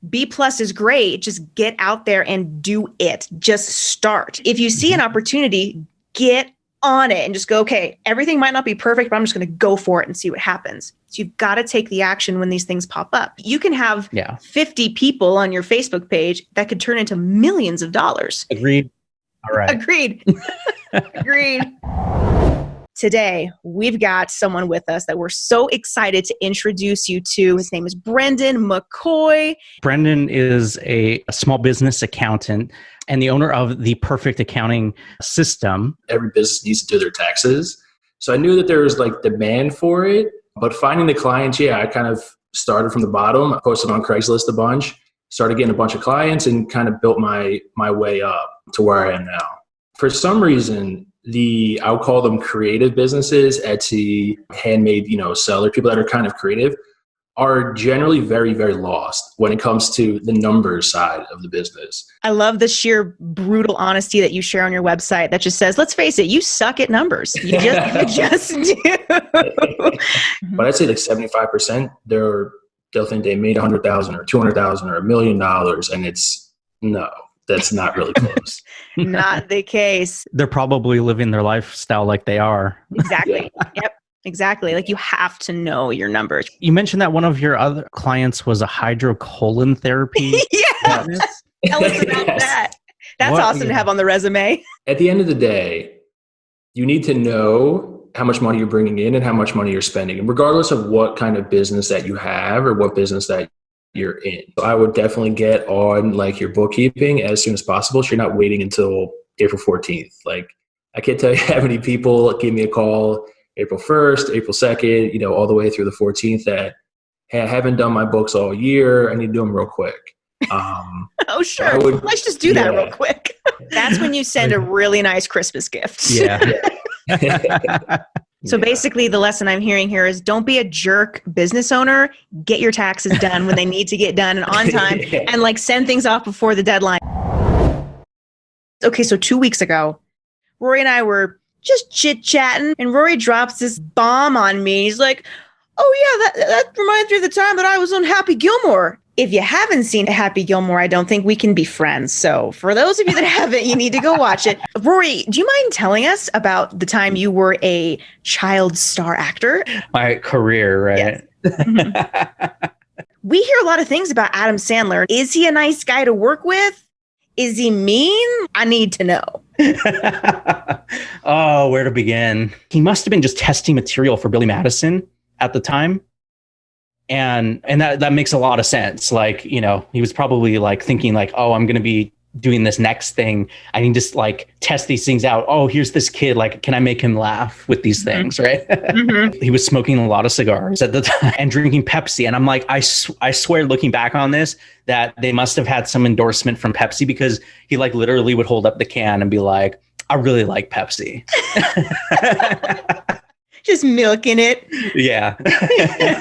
B+ is great. Just get out there and do it. Just start. If you see an opportunity, get on it and just go, okay, everything might not be perfect, but I'm just going to go for it and see what happens. So you've got to take the action when these things pop up. You can have 50 people on your Facebook page that could turn into millions of dollars. Agreed. All right. Agreed. Agreed. Today, we've got someone with us that we're so excited to introduce you to. His name is Brendan McCoy. Brendan is a small business accountant and the owner of the Perfect Accounting System. Every business needs to do their taxes. So I knew that there was like demand for it, but finding the clients, I kind of started from the bottom. I posted on Craigslist a bunch, started getting a bunch of clients and kind of built my way up to where I am now. For some reason, I'll call them creative businesses, Etsy, handmade, seller, people that are kind of creative are generally very, very lost when it comes to the numbers side of the business. I love the sheer brutal honesty that you share on your website that just says, let's face it, you suck at numbers. You just do. But I'd say like 75%, they'll think they made $100,000 or $200,000 or $1 million. And it's no, that's not really close. Not the case. They're probably living their lifestyle like they are. Exactly. Yep. Exactly. Like you have to know your numbers. You mentioned that one of your other clients was a hydrocolon therapy. Yeah. Tell us about that. That's awesome to have on the resume. At the end of the day, you need to know how much money you're bringing in and how much money you're spending. And regardless of what kind of business that you have or what business that you're in. So I would definitely get on like your bookkeeping as soon as possible. So you're not waiting until April 14th. Like I can't tell you how many people give me a call April 1st, April 2nd, all the way through the 14th that, hey, I haven't done my books all year. I need to do them real quick. Oh, sure. Let's just do that real quick. That's when you send a really nice Christmas gift. Yeah. So basically the lesson I'm hearing here is don't be a jerk business owner. Get your taxes done when they need to get done and on time and like send things off before the deadline. Okay, so 2 weeks ago, Rory and I were just chit-chatting and Rory drops this bomb on me. He's like, oh yeah, that reminds me of the time that I was on Happy Gilmore. If you haven't seen Happy Gilmore, I don't think we can be friends. So for those of you that haven't, you need to go watch it. Rory, do you mind telling us about the time you were a child star actor? My career, right? Yes. We hear a lot of things about Adam Sandler. Is he a nice guy to work with? Is he mean? I need to know. Oh, where to begin? He must have been just testing material for Billy Madison at the time. And that makes a lot of sense. Like, he was probably like thinking like, oh, I'm going to be doing this next thing. I need to like test these things out. Oh, here's this kid. Like, can I make him laugh with these things? Right. He was smoking a lot of cigars at the time and drinking Pepsi. And I'm like, I swear looking back on this, that they must have had some endorsement from Pepsi because he like literally would hold up the can and be like, I really like Pepsi. Just milking it. Yeah.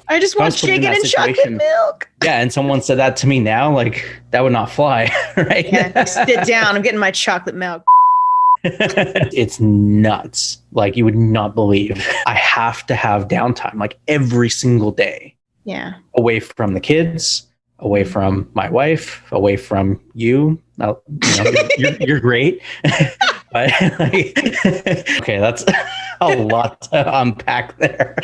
I just want chicken and chocolate milk. Yeah. And someone said that to me now, like that would not fly. Right. Yeah, sit down. I'm getting my chocolate milk. It's nuts. Like you would not believe. I have to have downtime like every single day. Yeah. Away from the kids, away from my wife, away from you. Now, you're great. But like, okay, that's a lot to unpack there.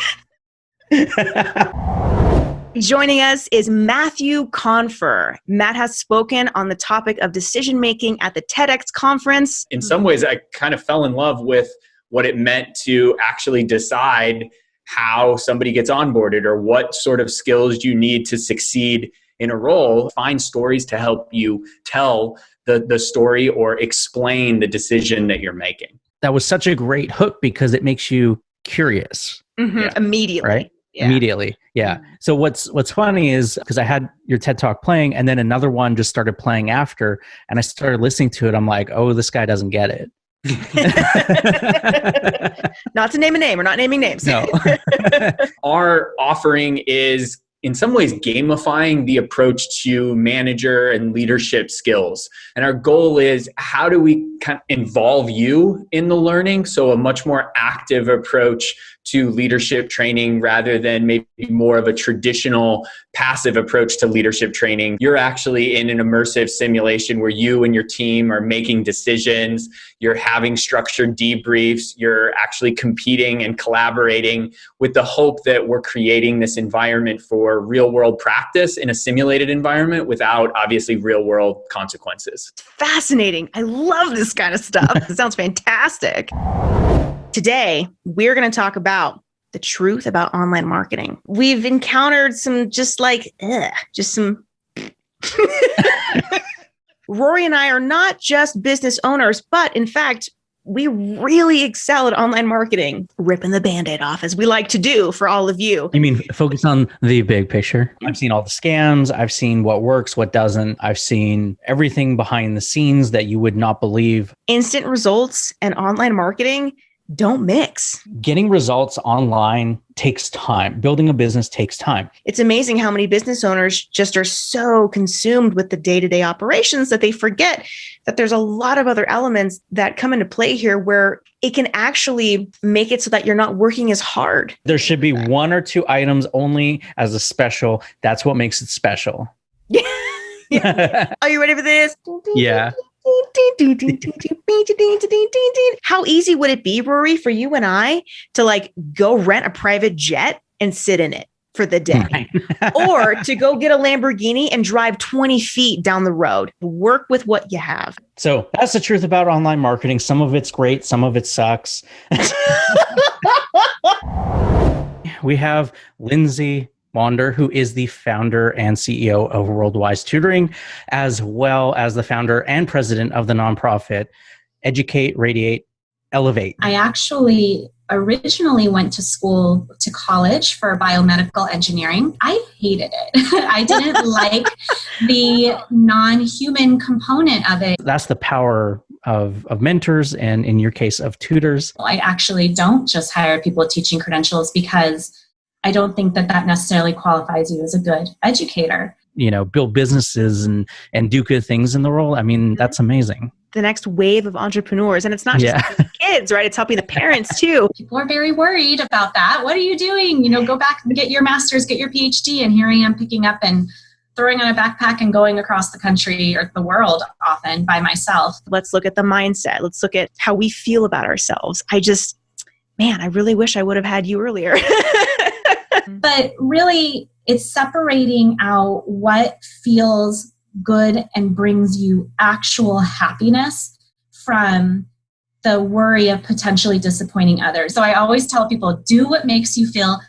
Joining us is Matthew Confer. Matt has spoken on the topic of decision-making at the TEDx conference. In some ways, I kind of fell in love with what it meant to actually decide how somebody gets onboarded or what sort of skills you need to succeed in a role. Find stories to help you tell the story or explain the decision that you're making. That was such a great hook because it makes you curious. Yeah. Immediately. Right? Yeah. Immediately. Yeah. So what's funny is because I had your TED Talk playing and then another one just started playing after and I started listening to it. I'm like, oh, this guy doesn't get it. Not to name a name. We're not naming names. No. Our offering is in some ways gamifying the approach to manager and leadership skills. And our goal is how do we kind of involve you in the learning? So a much more active approach to leadership training rather than maybe more of a traditional passive approach to leadership training. You're actually in an immersive simulation where you and your team are making decisions. You're having structured debriefs. You're actually competing and collaborating with the hope that we're creating this environment for real world practice in a simulated environment without obviously real world consequences. Fascinating. I love this kind of stuff. It sounds fantastic. Today, we're going to talk about the truth about online marketing. We've encountered some Rory and I are not just business owners, but in fact, we really excel at online marketing, ripping the Band-Aid off as we like to do for all of you. You mean focus on the big picture? I've seen all the scams. I've seen what works, what doesn't. I've seen everything behind the scenes that you would not believe. Instant results and online marketing don't mix. Getting results online takes time. Building a business takes time. It's amazing how many business owners just are so consumed with the day-to-day operations that they forget that there's a lot of other elements that come into play here where it can actually make it so that you're not working as hard. There should be one or two items only as a special. That's what makes it special. Yeah. Are you ready for this? Yeah. How easy would it be, Rory, for you and I to like go rent a private jet and sit in it for the day, or to go get a Lamborghini and drive 20 feet down the road? Work with what you have. So that's the truth about online marketing. Some of it's great. Some of it sucks. We have Lindsey Wander, who is the founder and CEO of Worldwise Tutoring, as well as the founder and president of the nonprofit Educate, Radiate, Elevate. I actually originally went to college for biomedical engineering. I hated it. I didn't like the non-human component of it. That's the power of mentors, and in your case, of tutors. I actually don't just hire people with teaching credentials because I don't think that necessarily qualifies you as a good educator. You know, build businesses and do good things in the world. I mean, that's amazing. The next wave of entrepreneurs. And it's not just kids, right? It's helping the parents too. People are very worried about that. What are you doing? You know, go back and get your master's, get your PhD. And here I am picking up and throwing on a backpack and going across the country or the world often by myself. Let's look at the mindset. Let's look at how we feel about ourselves. I really wish I would have had you earlier. But really, it's separating out what feels good and brings you actual happiness from the worry of potentially disappointing others. So I always tell people, do what makes you feel,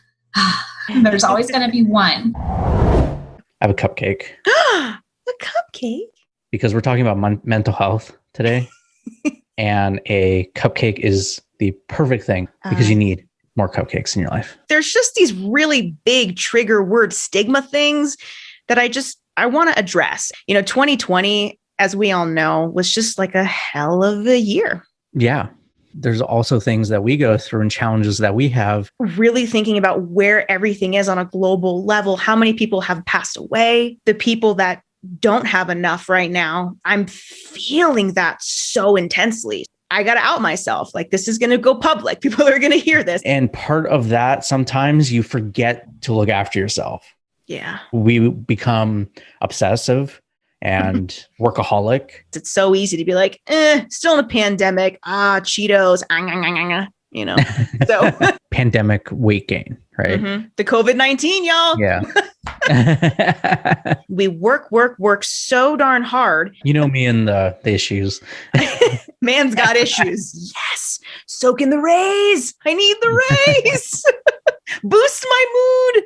there's always going to be one. I have a cupcake. A cupcake? Because we're talking about mental health today. And a cupcake is the perfect thing because you need more cupcakes in your life. There's just these really big trigger word stigma things that I want to address. 2020, as we all know, was just like a hell of a year. Yeah. There's also things that we go through and challenges that we have. Really thinking about where everything is on a global level, how many people have passed away, the people that don't have enough right now. I'm feeling that so intensely. I got to out myself. Like, this is going to go public. People are going to hear this. And part of that, sometimes you forget to look after yourself. Yeah. We become obsessive and workaholic. It's so easy to be like, still in a pandemic. Cheetos. So pandemic weight gain, right? Mm-hmm. The COVID-19, y'all. Yeah. We work so darn hard. You know me and the issues. Man's got issues. Yes. Soak in the rays. I need the rays. Boost my mood.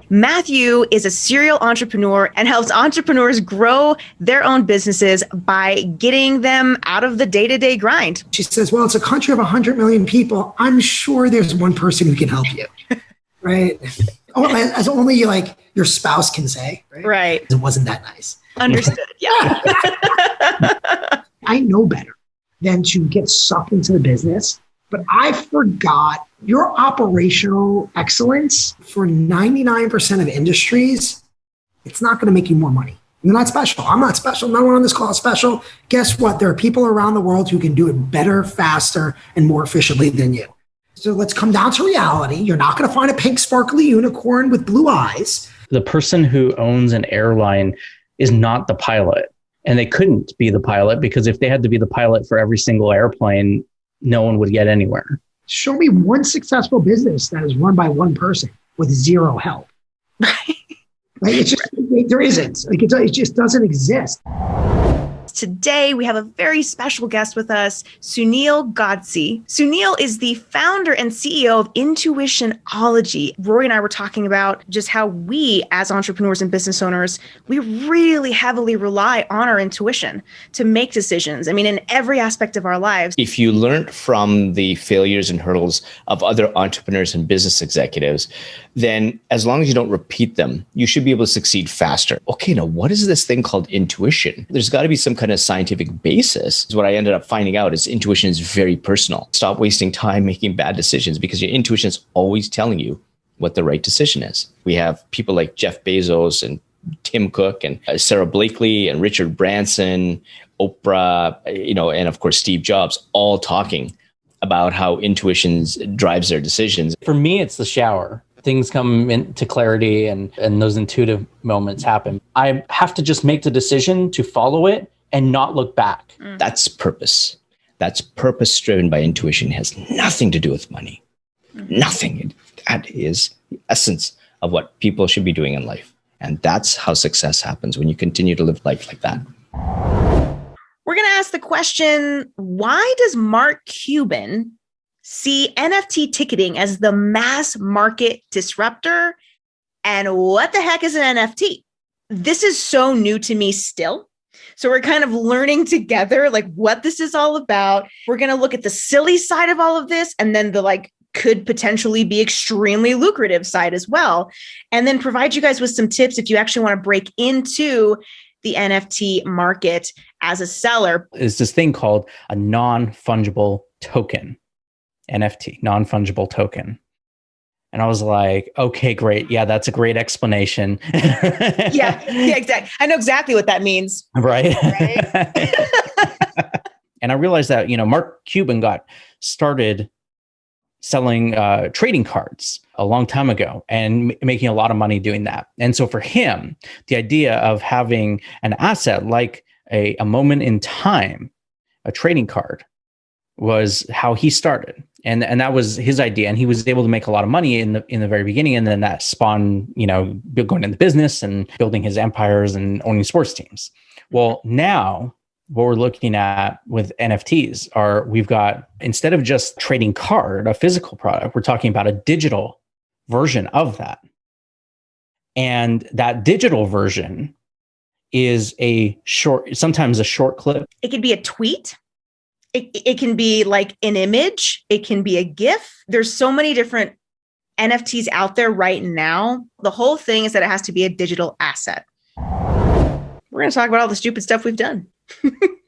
Matthew is a serial entrepreneur and helps entrepreneurs grow their own businesses by getting them out of the day-to-day grind. She says, well, it's a country of 100 million people. I'm sure there's one person who can help you, right? As only like your spouse can say, right? Right. It wasn't that nice. Understood. Yeah. I know better than to get sucked into the business, but I forgot your operational excellence for 99% of industries. It's not going to make you more money. You're not special. I'm not special. No one on this call is special. Guess what? There are people around the world who can do it better, faster, and more efficiently than you. So let's come down to reality. You're not going to find a pink, sparkly unicorn with blue eyes. The person who owns an airline is not the pilot. And they couldn't be the pilot because if they had to be the pilot for every single airplane, no one would get anywhere. Show me one successful business that is run by one person with zero help. Right? It's just, there isn't. Like it just doesn't exist. Today, we have a very special guest with us, Sunil Godse. Sunil is the founder and CEO of Intuitionology. Rory and I were talking about just how we, as entrepreneurs and business owners, we really heavily rely on our intuition to make decisions. I mean, in every aspect of our lives. If you learned from the failures and hurdles of other entrepreneurs and business executives, then as long as you don't repeat them, you should be able to succeed faster. Okay, now what is this thing called intuition? There's got to be some kind of scientific basis. What I ended up finding out is intuition is very personal. Stop wasting time making bad decisions because your intuition is always telling you what the right decision is. We have people like Jeff Bezos and Tim Cook and Sarah Blakely and Richard Branson, Oprah, and of course, Steve Jobs, all talking about how intuition drives their decisions. For me, it's the shower. Things come into clarity and those intuitive moments happen. I have to just make the decision to follow it and not look back. That's purpose. That's purpose driven by intuition. It has nothing to do with money. Nothing. That is the essence of what people should be doing in life. And that's how success happens when you continue to live life like that. We're going to ask the question, why does Mark Cuban see NFT ticketing as the mass market disruptor? And what the heck is an NFT? This is so new to me still. So we're kind of learning together like what this is all about. We're going to look at the silly side of all of this and then the like could potentially be extremely lucrative side as well. And then provide you guys with some tips if you actually want to break into the NFT market as a seller. Is this thing called a non-fungible token, NFT, non-fungible token. And I was like, okay, great. Yeah, that's a great explanation. yeah, exactly. I know exactly what that means. Right. And I realized that, Mark Cuban got started selling trading cards a long time ago and making a lot of money doing that. And so for him, the idea of having an asset like a moment in time, a trading card, was how he started. And that was his idea. And he was able to make a lot of money in the very beginning. And then that spawned, going into business and building his empires and owning sports teams. Well, now what we're looking at with NFTs are we've got, instead of just trading card, a physical product, we're talking about a digital version of that. And that digital version is sometimes a short clip. It could be a tweet. It can be like an image. It can be a GIF. There's so many different NFTs out there right now. The whole thing is that it has to be a digital asset. We're going to talk about all the stupid stuff we've done.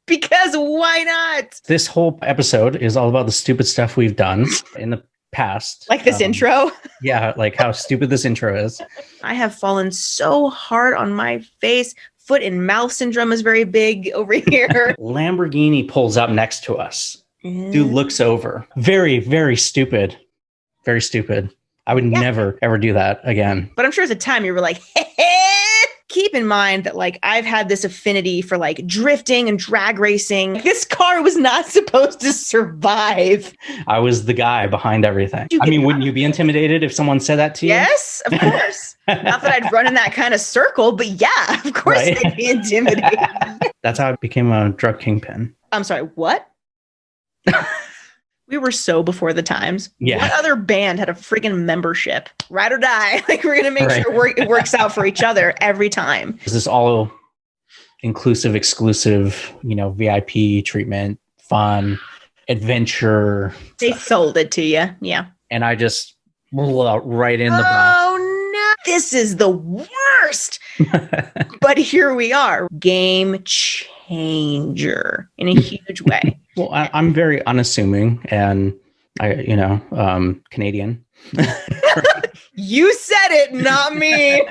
Because why not? This whole episode is all about the stupid stuff we've done in the past. Like this intro? Yeah, like how stupid this intro is. I have fallen so hard on my face. Foot and mouth syndrome is very big over here. Lamborghini pulls up next to us. Dude looks over. Very, very stupid. Very stupid. I would never, ever do that again. But I'm sure at the time you were like, hey. Keep in mind that like I've had this affinity for like drifting and drag racing. This car was not supposed to survive. I was the guy behind everything. Wouldn't you be intimidated if someone said that to you? Yes, of course. Not that I'd run in that kind of circle, but yeah, of course I'd be intimidated. That's how I became a drug kingpin. I'm sorry, what? We were so before the times. Yeah. What other band had a freaking membership? Ride or die. Like we're going to make sure it works out for each other every time. Is this all inclusive, exclusive, VIP treatment, fun, adventure? They sold it to you. Yeah. And I just roll out right in the box. Oh no. This is the worst. But here we are. Game changer in a huge way. Well, I'm very unassuming and Canadian. You said it, not me.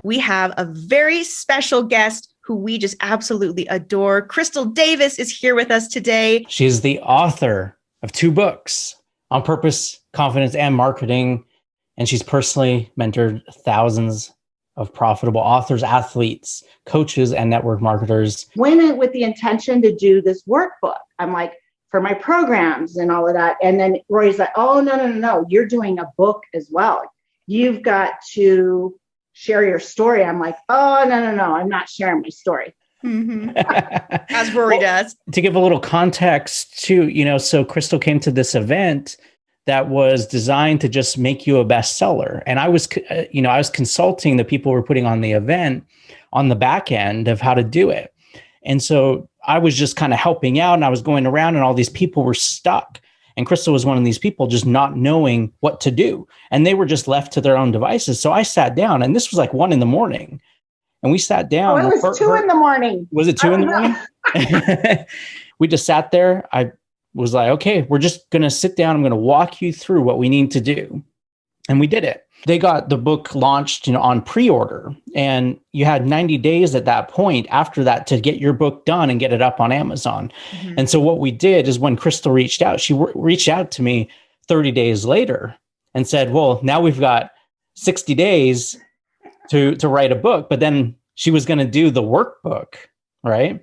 We have a very special guest who we just absolutely adore. Crystal Davis is here with us today. She's the author of 2 books, On Purpose, Confidence, and Marketing. And she's personally mentored thousands of profitable authors, athletes, coaches, and network marketers. Went in with the intention to do this workbook. I'm like, for my programs and all of that. And then Roy's like, oh, no. You're doing a book as well. You've got to share your story. I'm like, oh, no. I'm not sharing my story. Mm-hmm. As Rory does. To give a little context too, so Crystal came to this event that was designed to just make you a bestseller. And I was consulting the people who were putting on the event on the back end of how to do it. And so I was just kind of helping out, and I was going around and all these people were stuck. And Crystal was one of these people just not knowing what to do. And they were just left to their own devices. So I sat down, and this was like 1 a.m. And we sat down. It was 2 a.m. Was it 2 a.m? We just sat there. I was like, okay, we're just going to sit down. I'm going to walk you through what we need to do. And we did it. They got the book launched, on pre-order, and you had 90 days at that point after that to get your book done and get it up on Amazon. Mm-hmm. And so what we did is when Crystal reached out, she reached out to me 30 days later and said, well, now we've got 60 days to write a book. But then she was going to do the workbook, right?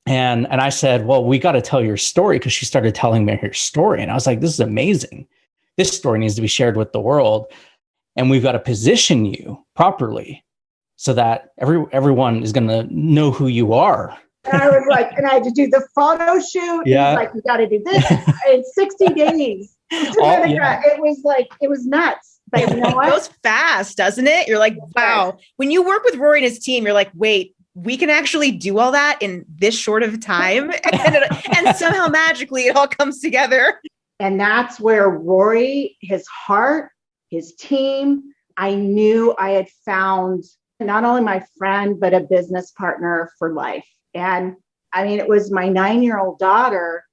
And I said, well, we got to tell your story, because she started telling me her story. And I was like, this is amazing. This story needs to be shared with the world. And we've got to position you properly so that everyone is going to know who you are. And I was like, and I had to do the photo shoot. Yeah. Like, you got to do this in 60 days. It was nuts. But you know what? It goes fast, doesn't it? You're like, wow. When you work with Rory and his team, you're like, wait, we can actually do all that in this short of time. And somehow magically it all comes together. And that's where Rory, his heart, his team, I knew I had found not only my friend, but a business partner for life. And I mean, it was my 9-year-old daughter,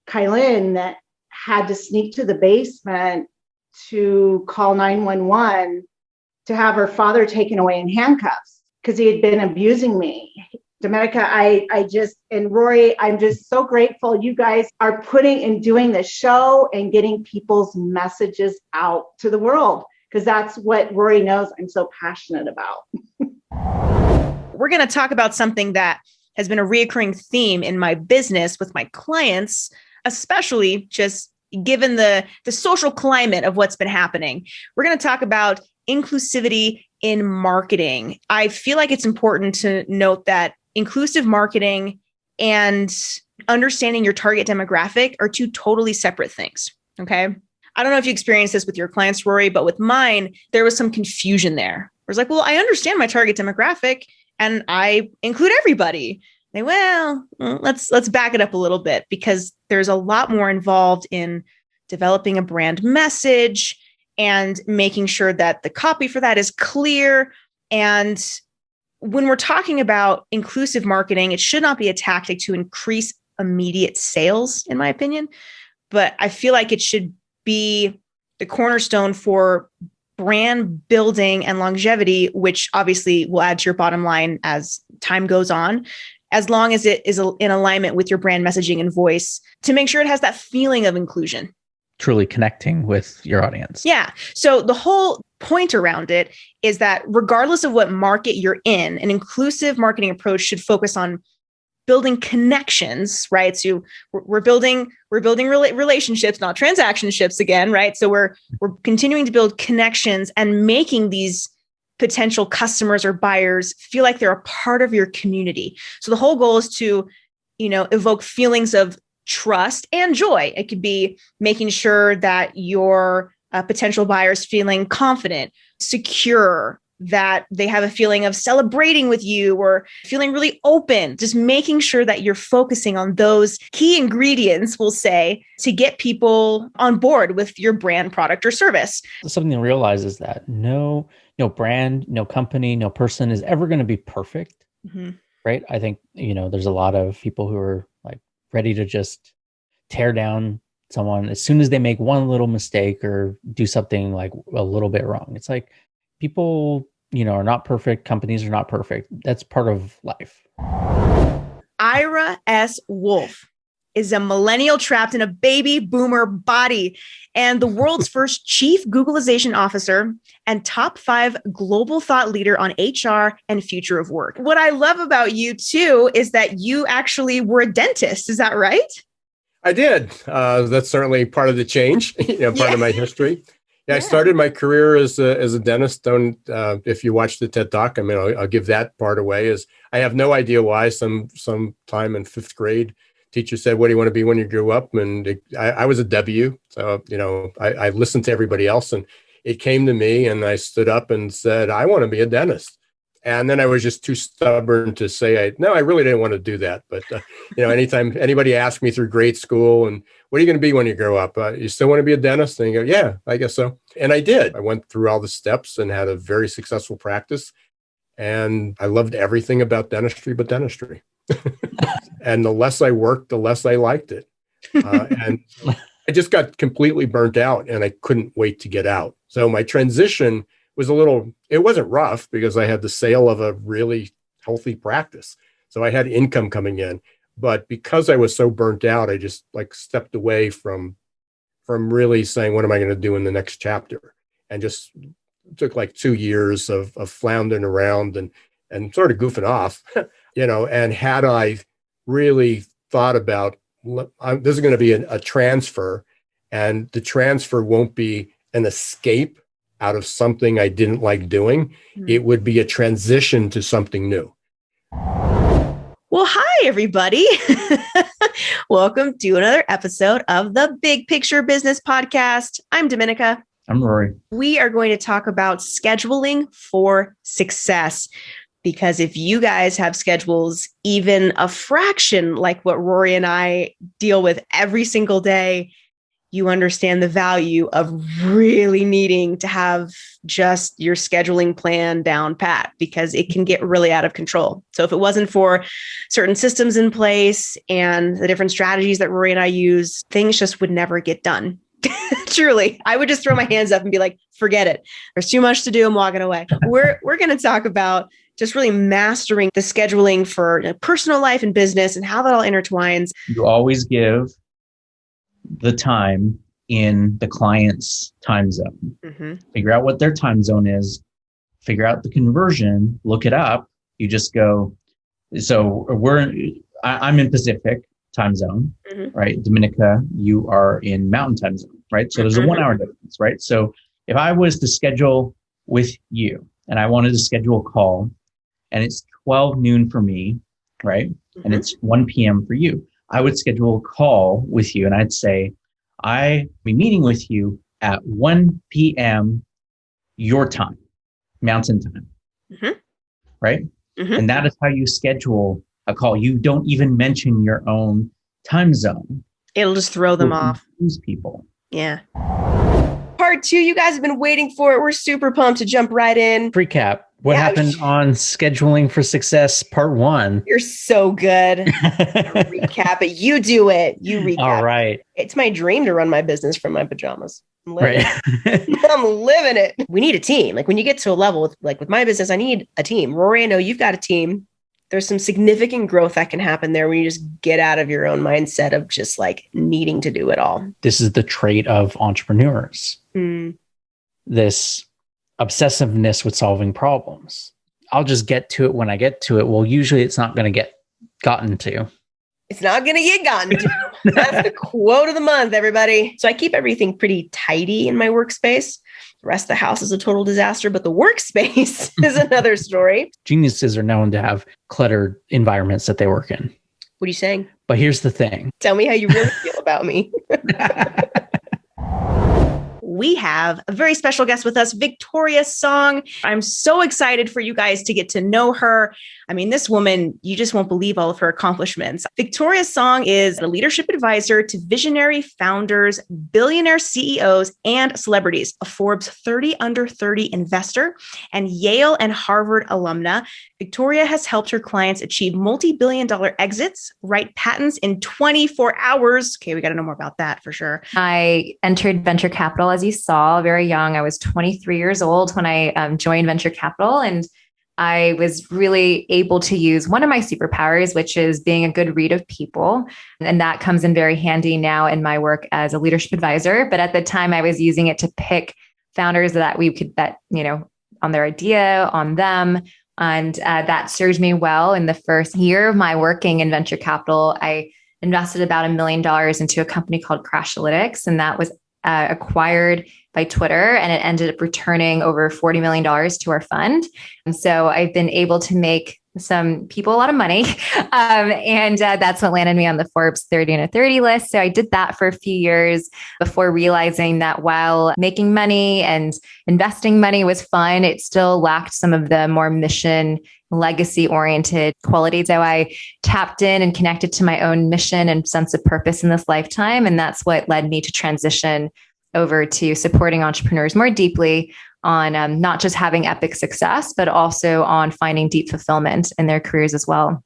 Kylan, that had to sneak to the basement to call 911 to have her father taken away in handcuffs because he had been abusing me. Domenica, and Rory, I'm just so grateful you guys are putting and doing this show and getting people's messages out to the world, because that's what Rory knows I'm so passionate about. We're going to talk about something that has been a reoccurring theme in my business with my clients, especially just given the social climate of what's been happening. We're going to talk about inclusivity in marketing. I feel like it's important to note that inclusive marketing and understanding your target demographic are two totally separate things. Okay. I don't know if you experienced this with your clients, Rory, but with mine, there was some confusion there. It was like, well, I understand my target demographic and I include everybody. Let's back it up a little bit, because there's a lot more involved in developing a brand message and making sure that the copy for that is clear. And when we're talking about inclusive marketing, it should not be a tactic to increase immediate sales, in my opinion, but I feel like it should be the cornerstone for brand building and longevity, which obviously will add to your bottom line as time goes on, as long as it is in alignment with your brand messaging and voice, to make sure it has that feeling of inclusion. Truly connecting with your audience. Yeah. So the whole point around it is that regardless of what market you're in, an inclusive marketing approach should focus on building connections, right? So we're building relationships, not transactionships again, right? So we're continuing to build connections and making these potential customers or buyers feel like they're a part of your community. So the whole goal is to, evoke feelings of trust and joy. It could be making sure that your potential buyers feeling confident, secure, that they have a feeling of celebrating with you or feeling really open, just making sure that you're focusing on those key ingredients, we'll say, to get people on board with your brand, product, or service. Something to realize is that no brand, no company, no person is ever going to be perfect, right? I think, there's a lot of people who are like ready to just tear down someone as soon as they make one little mistake or do something like a little bit wrong. It's like people, are not perfect. Companies are not perfect. That's part of life. Ira S. Wolfe is a millennial trapped in a baby boomer body and the world's first chief Googleization officer and top 5 global thought leader on HR and future of work. What I love about you too is that you actually were a dentist. Is that right? I did. That's certainly part of the change, part of my history. Yeah, I started my career as a dentist. If you watch the TED Talk, I'll give that part away. Is I have no idea why. Some time in 5th grade, teacher said, "What do you want to be when you grow up?" And I was a W, so I listened to everybody else, and it came to me, and I stood up and said, "I want to be a dentist." And then I was just too stubborn to say, I really didn't want to do that. But, anytime anybody asked me through grade school, and what are you going to be when you grow up? You still want to be a dentist? And you go, yeah, I guess so. And I did. I went through all the steps and had a very successful practice. And I loved everything about dentistry but dentistry. And the less I worked, the less I liked it. And I just got completely burnt out and I couldn't wait to get out. So my transition was it wasn't rough because I had the sale of a really healthy practice. So I had income coming in, but because I was so burnt out, I just stepped away from really saying, what am I going to do in the next chapter? And just took 2 years of floundering around. And and sort of goofing off, and had I really thought about, this is going to be a transfer, and the transfer won't be an escape out of something I didn't like doing. It would be a transition to something new. Well, hi, everybody. Welcome to another episode of the Big Picture Business Podcast. I'm Dominica. I'm Rory. We are going to talk about scheduling for success. Because if you guys have schedules, even a fraction like what Rory and I deal with every single day, you understand the value of really needing to have just your scheduling plan down pat, because it can get really out of control. So if it wasn't for certain systems in place and the different strategies that Rory and I use, things just would never get done. Truly, I would just throw my hands up and be like, forget it. There's too much to do. I'm walking away. We're going to talk about just really mastering the scheduling for personal life and business and how that all intertwines. You always give the time in the client's time zone. Figure out what their time zone is, figure out the conversion, look it up. You just go, so I'm in Pacific time zone, right? Dominica, you are in Mountain time zone, right? So there's a 1 hour difference, right? So if I was to schedule with you and I wanted to schedule a call, and it's 12 noon for me, right? And it's 1 p.m. for you. I would schedule a call with you and I'd say, I'll be meeting with you at 1 p.m. your time, Mountain time, right? And that is how you schedule a call. You don't even mention your own time zone. It'll just throw them off. Confuse people. Yeah. Part 2, you guys have been waiting for it. We're super pumped to jump right in. Recap. What happened on Scheduling for Success Part 1? You're so good. Recap it. You do it. You recap. All right. It's my dream to run my business from my pajamas. I'm living it. I'm living it. We need a team. Like when you get to a level with my business, I need a team. Rory, I know you've got a team. There's some significant growth that can happen there when you just get out of your own mindset of just like needing to do it all. This is the trait of entrepreneurs. This obsessiveness with solving problems. I'll just get to it when I get to it. Well, usually it's not going to get gotten to. It's not going to get gotten to. That's the quote of the month, everybody. So I keep everything pretty tidy in my workspace. The rest of the house is a total disaster, but the workspace is another story. Geniuses are known to have cluttered environments that they work in. What are you saying? But here's the thing. Tell me how you really feel about me. We have a very special guest with us, Victoria Song. I'm so excited for you guys to get to know her. I mean, this woman, you just won't believe all of her accomplishments. Victoria Song is a leadership advisor to visionary founders, billionaire CEOs, and celebrities, a Forbes 30 under 30 investor, and Yale and Harvard alumna. Victoria has helped her clients achieve multi-billion-dollar exits, write patents in 24 hours. Okay, we got to know more about that for sure. I entered venture capital, as you saw, very young. I was 23 years old when I joined venture capital, and I was really able to use one of my superpowers, which is being a good read of people. And that comes in very handy now in my work as a leadership advisor. But at the time I was using it to pick founders that we could bet, on their idea, on them. And that served me well. In the first year of my working in venture capital, I invested about $1 million into a company called Crashlytics, and that was acquired by Twitter, and it ended up returning over $40 million to our fund. And so I've been able to make some people a lot of money. And that's what landed me on the Forbes 30 under 30 list. So I did that for a few years before realizing that while making money and investing money was fun, it still lacked some of the more mission legacy oriented qualities. So I tapped in and connected to my own mission and sense of purpose in this lifetime. And that's what led me to transition over to supporting entrepreneurs more deeply on not just having epic success, but also on finding deep fulfillment in their careers as well.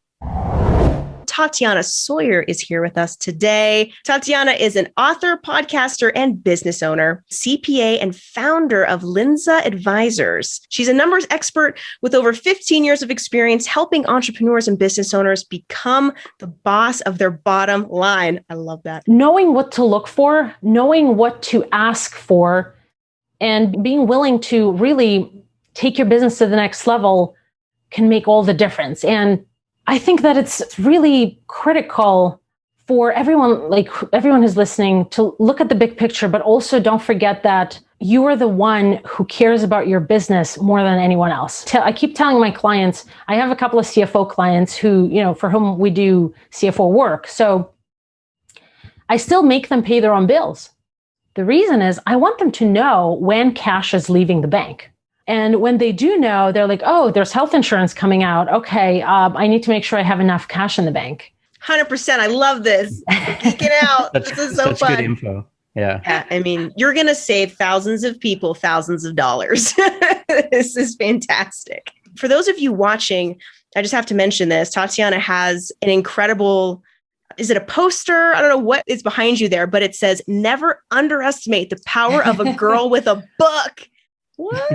Tatiana Tsior is here with us today. Tatiana is an author, podcaster, and business owner, CPA, and founder of Lindsey Advisors. She's a numbers expert with over 15 years of experience helping entrepreneurs and business owners become the boss of their bottom line. I love that. Knowing what to look for, knowing what to ask for, and being willing to really take your business to the next level can make all the difference. And I think that it's really critical for everyone, like everyone who's listening, to look at the big picture, but also don't forget that you are the one who cares about your business more than anyone else. I keep telling my clients, I have a couple of CFO clients who, for whom we do CFO work. So I still make them pay their own bills. The reason is I want them to know when cash is leaving the bank. And when they do know, they're like, oh, there's health insurance coming out. Okay, I need to make sure I have enough cash in the bank. 100%. I love this. Geeking out. This is so fun. Good info. Yeah. I mean, you're going to save thousands of people thousands of dollars. This is fantastic. For those of you watching, I just have to mention this. Tatiana has an incredible, is it a poster? I don't know what is behind you there, but it says, never underestimate the power of a girl with a book. What?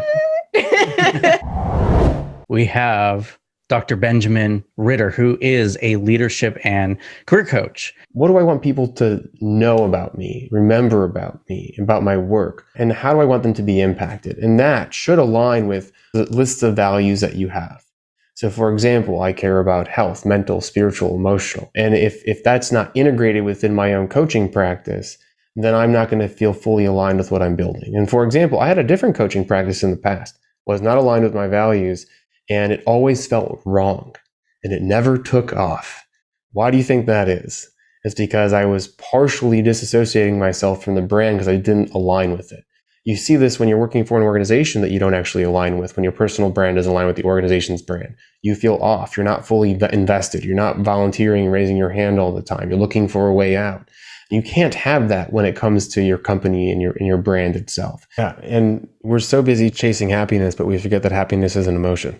We have Dr. Benjamin Ritter, who is a leadership and career coach. What do I want people to know about me, remember about me, about my work? And how do I want them to be impacted? And that should align with the list of values that you have. So for example, I care about health, mental, spiritual, emotional. And if that's not integrated within my own coaching practice, then I'm not going to feel fully aligned with what I'm building. And for example, I had a different coaching practice in the past, was not aligned with my values, and it always felt wrong, and it never took off. Why do you think that is? It's because I was partially disassociating myself from the brand because I didn't align with it. You see this when you're working for an organization that you don't actually align with, when your personal brand doesn't align with the organization's brand. You feel off. You're not fully invested. You're not volunteering, raising your hand all the time. You're looking for a way out. You can't have that when it comes to your company and your brand itself. Yeah, and we're so busy chasing happiness, but we forget that happiness is an emotion.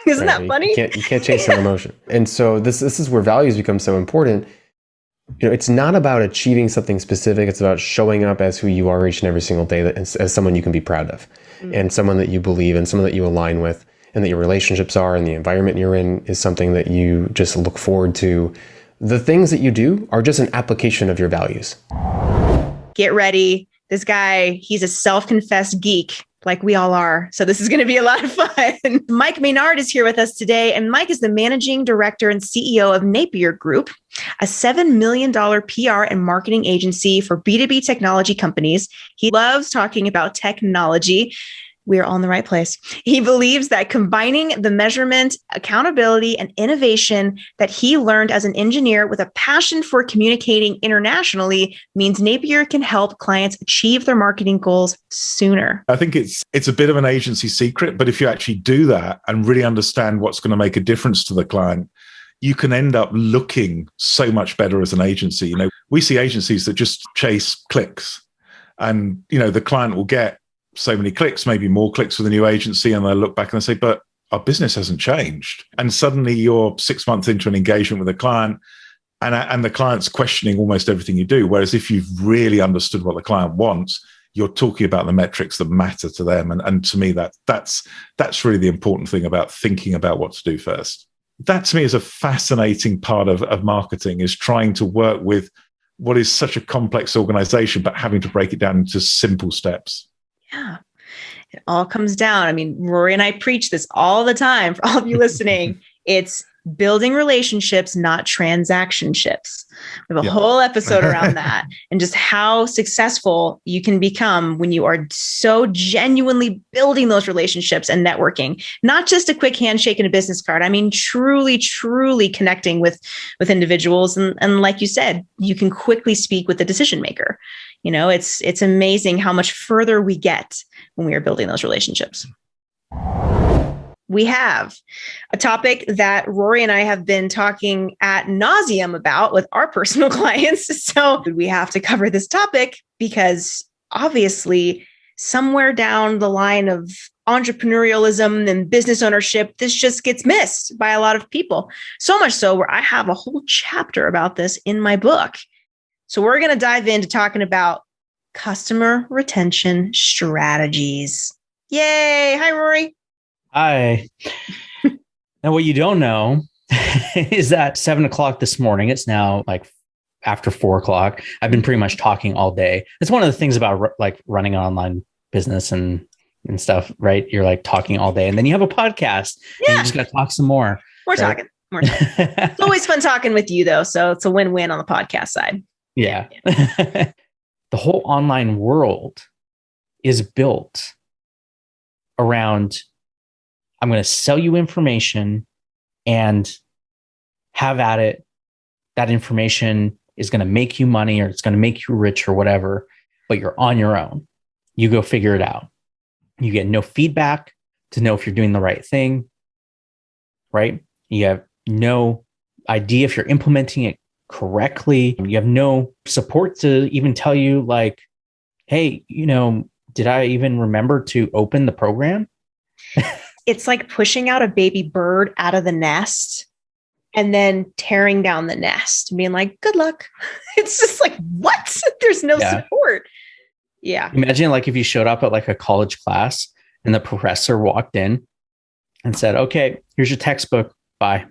Isn't that funny? You can't chase an emotion. And so this is where values become so important. It's not about achieving something specific. It's about showing up as who you are each and every single day, as someone you can be proud of, and someone that you believe in, someone that you align with, and that your relationships are, and the environment you're in is something that you just look forward to. The things that you do are just an application of your values. Get ready. This guy, he's a self-confessed geek, like we all are. So this is going to be a lot of fun. Mike Maynard is here with us today. And Mike is the managing director and CEO of Napier Group, a $7 million PR and marketing agency for B2B technology companies. He loves talking about technology. We are all in the right place. He believes that combining the measurement, accountability, and innovation that he learned as an engineer with a passion for communicating internationally means Napier can help clients achieve their marketing goals sooner. I think it's a bit of an agency secret, but if you actually do that and really understand what's going to make a difference to the client, you can end up looking so much better as an agency. We see agencies that just chase clicks, and the client will get so many clicks, maybe more clicks with a new agency, and they'll look back and they'll say, but our business hasn't changed. And suddenly you're 6 months into an engagement with a client, and the client's questioning almost everything you do. Whereas if you've really understood what the client wants, you're talking about the metrics that matter to them. And to me, that's really the important thing about thinking about what to do first. That to me is a fascinating part of marketing, is trying to work with what is such a complex organization, but having to break it down into simple steps. Yeah, it all comes down. I mean, Rory and I preach this all the time for all of you listening. It's building relationships, not transactionships. We have a whole episode around that, and just how successful you can become when you are so genuinely building those relationships and networking, not just a quick handshake and a business card. I mean, truly, truly connecting with individuals. And like you said, you can quickly speak with the decision maker. It's amazing how much further we get when we are building those relationships. We have a topic that Rory and I have been talking ad nauseum about with our personal clients. So we have to cover this topic because obviously somewhere down the line of entrepreneurialism and business ownership, this just gets missed by a lot of people. So much so where I have a whole chapter about this in my book. So we're going to dive into talking about customer retention strategies. Yay. Hi, Rory. Hi. Now, what you don't know is that 7 o'clock this morning, it's now like after 4 o'clock. I've been pretty much talking all day. It's one of the things about like running an online business and and stuff, right? You're like talking all day, and then you have a podcast. And you just got to talk some more. We're talking. It's always fun talking with you, though. So it's a win-win on the podcast side. Yeah. The whole online world is built around, I'm going to sell you information and have at it. That information is going to make you money, or it's going to make you rich or whatever, but you're on your own. You go figure it out. You get no feedback to know if you're doing the right thing, right? You have no idea if you're implementing it correctly. You have no support to even tell you like, hey, did I even remember to open the program? It's like pushing out a baby bird out of the nest and then tearing down the nest and being like, good luck. It's just like, what? There's no support. Yeah. Imagine like if you showed up at like a college class and the professor walked in and said, okay, here's your textbook. Bye.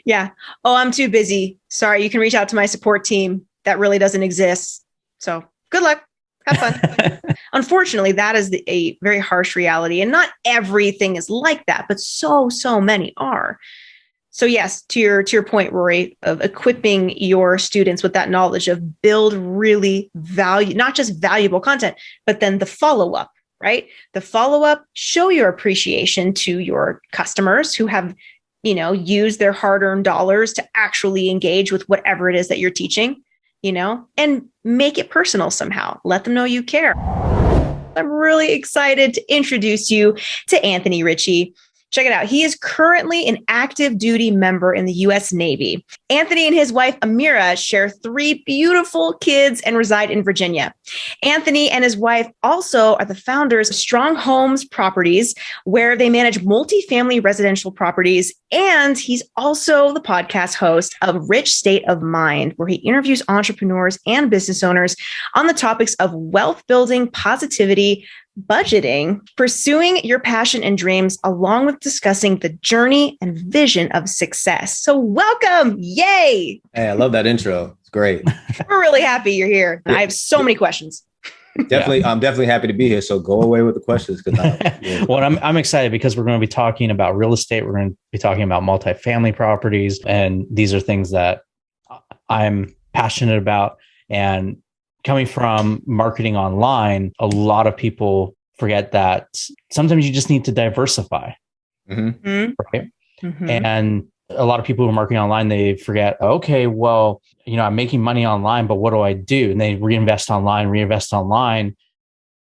Yeah. Oh, I'm too busy. Sorry. You can reach out to my support team. That really doesn't exist. So good luck. Have fun. Unfortunately, that is a very harsh reality. And not everything is like that, but so many are. So yes, to your point, Rory, of equipping your students with that knowledge of build really not just valuable content, but then the follow-up, right? The follow-up, show your appreciation to your customers who have, used their hard-earned dollars to actually engage with whatever it is that you're teaching, and make it personal somehow. Let them know you care. I'm really excited to introduce you to Anthane Richie. Check it out. He is currently an active duty member in the U.S. Navy. Anthane and his wife, Amira, share 3 beautiful kids and reside in Virginia. Anthane and his wife also are the founders of Strong Homes Properties, where they manage multifamily residential properties. And he's also the podcast host of Rich State of Mind, where he interviews entrepreneurs and business owners on the topics of wealth building, positivity, budgeting, pursuing your passion and dreams, along with discussing the journey and vision of success. So welcome. Yay. Hey, I love that intro. It's great. We're really happy you're here. I have so many questions. Definitely. I'm definitely happy to be here. So go away with the questions. Well, I'm excited because we're going to be talking about real estate. We're going to be talking about multifamily properties. And these are things that I'm passionate about. And coming from marketing online, a lot of people forget that sometimes you just need to diversify. Mm-hmm. Right. Mm-hmm. And a lot of people who are marketing online, they forget, okay, well, I'm making money online, but what do I do? And they reinvest online.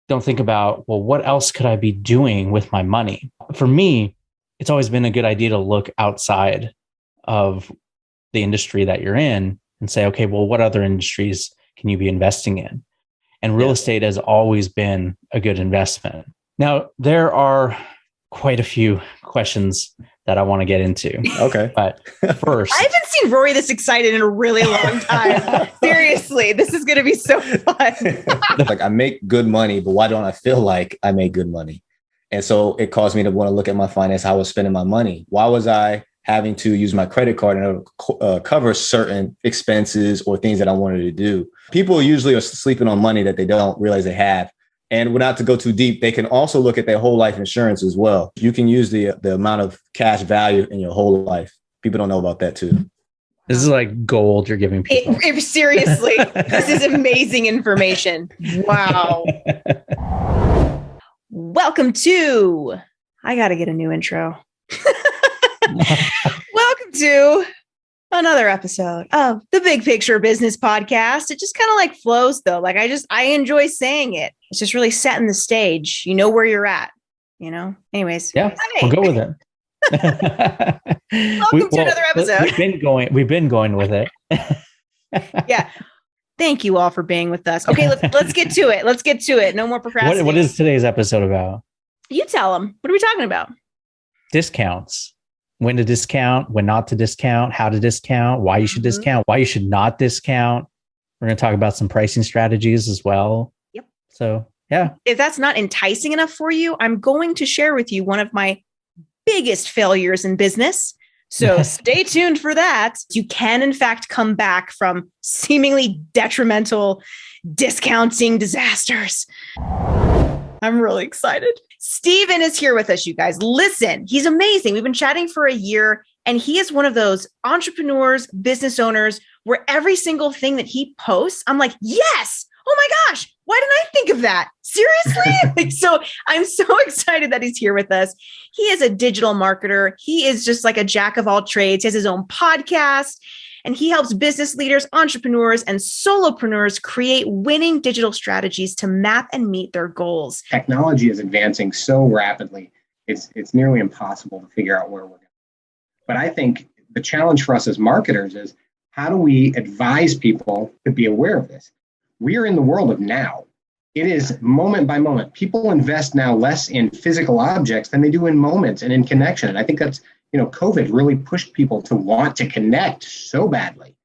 Don't think about, well, what else could I be doing with my money? For me, it's always been a good idea to look outside of the industry that you're in and say, okay, well, what other industries can you be investing in? And real estate has always been a good investment. Now, there are quite a few questions that I want to get into. Okay. But first, I haven't seen Rory this excited in a really long time. Seriously, this is going to be so fun. Like, I make good money, but why don't I feel like I make good money? And so it caused me to want to look at my finance, how I was spending my money. Why was I having to use my credit card in order to cover certain expenses or things that I wanted to do? People usually are sleeping on money that they don't realize they have. And without to go too deep, they can also look at their whole life insurance as well. You can use the amount of cash value in your whole life. People don't know about that too. This is like gold you're giving people. Seriously, this is amazing information. Wow. Welcome to, I got to get a new intro. Welcome to another episode of the Big Picture Business Podcast. It just kind of like flows though. Like I enjoy saying it. It's just really setting the stage. You know where you're at, anyways. Yeah, we'll go with it. Welcome to another episode. We've been going with it. Yeah. Thank you all for being with us. Okay, let's get to it. Let's get to it. No more procrastinating. What is today's episode about? You tell them. What are we talking about? Discounts. When to discount, when not to discount, how to discount, why you should discount, why you should not discount. We're going to talk about some pricing strategies as well. Yep. So, yeah. If that's not enticing enough for you, I'm going to share with you one of my biggest failures in business. So stay tuned for that. You can, in fact, come back from seemingly detrimental discounting disasters. I'm really excited. Steven is here with us, you guys. Listen, he's amazing. We've been chatting for a year, and he is one of those entrepreneurs, business owners, where every single thing that he posts, I'm like, yes, oh my gosh, why didn't I think of that? Seriously? So I'm so excited that he's here with us. He is a digital marketer. He is just like a jack of all trades. He has his own podcast, and he helps business leaders, entrepreneurs, and solopreneurs create winning digital strategies to map and meet their goals. Technology is advancing so rapidly, it's nearly impossible to figure out where we're going. But I think the challenge for us as marketers is, how do we advise people to be aware of this? We are in the world of now. It is moment by moment. People invest now less in physical objects than they do in moments and in connection. And I think that's, COVID really pushed people to want to connect so badly.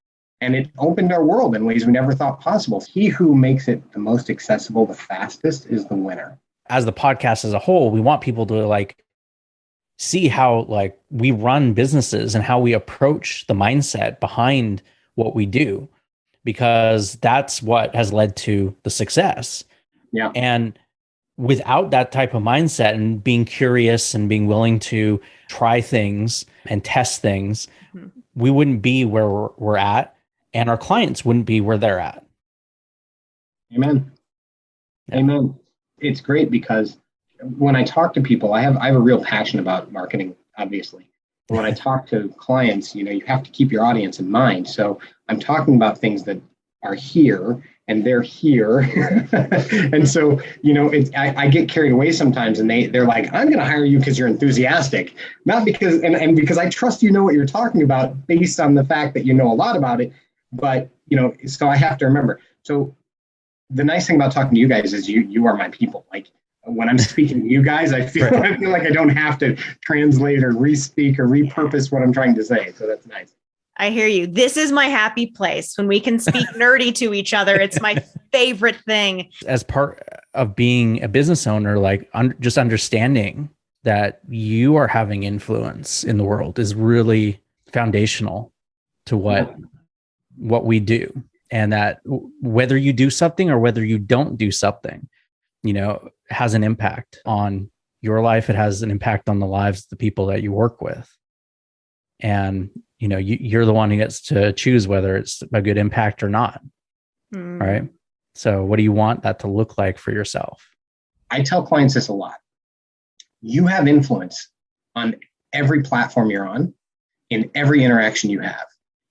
And it opened our world in ways we never thought possible. He who makes it the most accessible, the fastest, is the winner. As the podcast as a whole, we want people to see how we run businesses and how we approach the mindset behind what we do, because that's what has led to the success. Yeah. And without that type of mindset and being curious and being willing to try things and test things, we wouldn't be where we're at, and our clients wouldn't be where they're at. Amen. Yeah. Amen. It's great because when I talk to people, I have a real passion about marketing, obviously. When I talk to clients, you have to keep your audience in mind. So I'm talking about things that are here and they're here. And so, I get carried away sometimes, and they're like, I'm going to hire you because you're enthusiastic, not because, and because I trust you know what you're talking about based on the fact that you know a lot about it. But, so I have to remember. So the nice thing about talking to you guys is you are my people. When I'm speaking to you guys, I feel like I don't have to translate or re-speak or repurpose what I'm trying to say. So that's nice. I hear you. This is my happy place when we can speak nerdy to each other. It's my favorite thing. As part of being a business owner, just understanding that you are having influence in the world is really foundational to what we do. And that whether you do something or whether you don't do something, has an impact on your life. It has an impact on the lives of the people that you work with. And, you're the one who gets to choose whether it's a good impact or not. Right. So what do you want that to look like for yourself? I tell clients this a lot. You have influence on every platform you're on, in every interaction you have.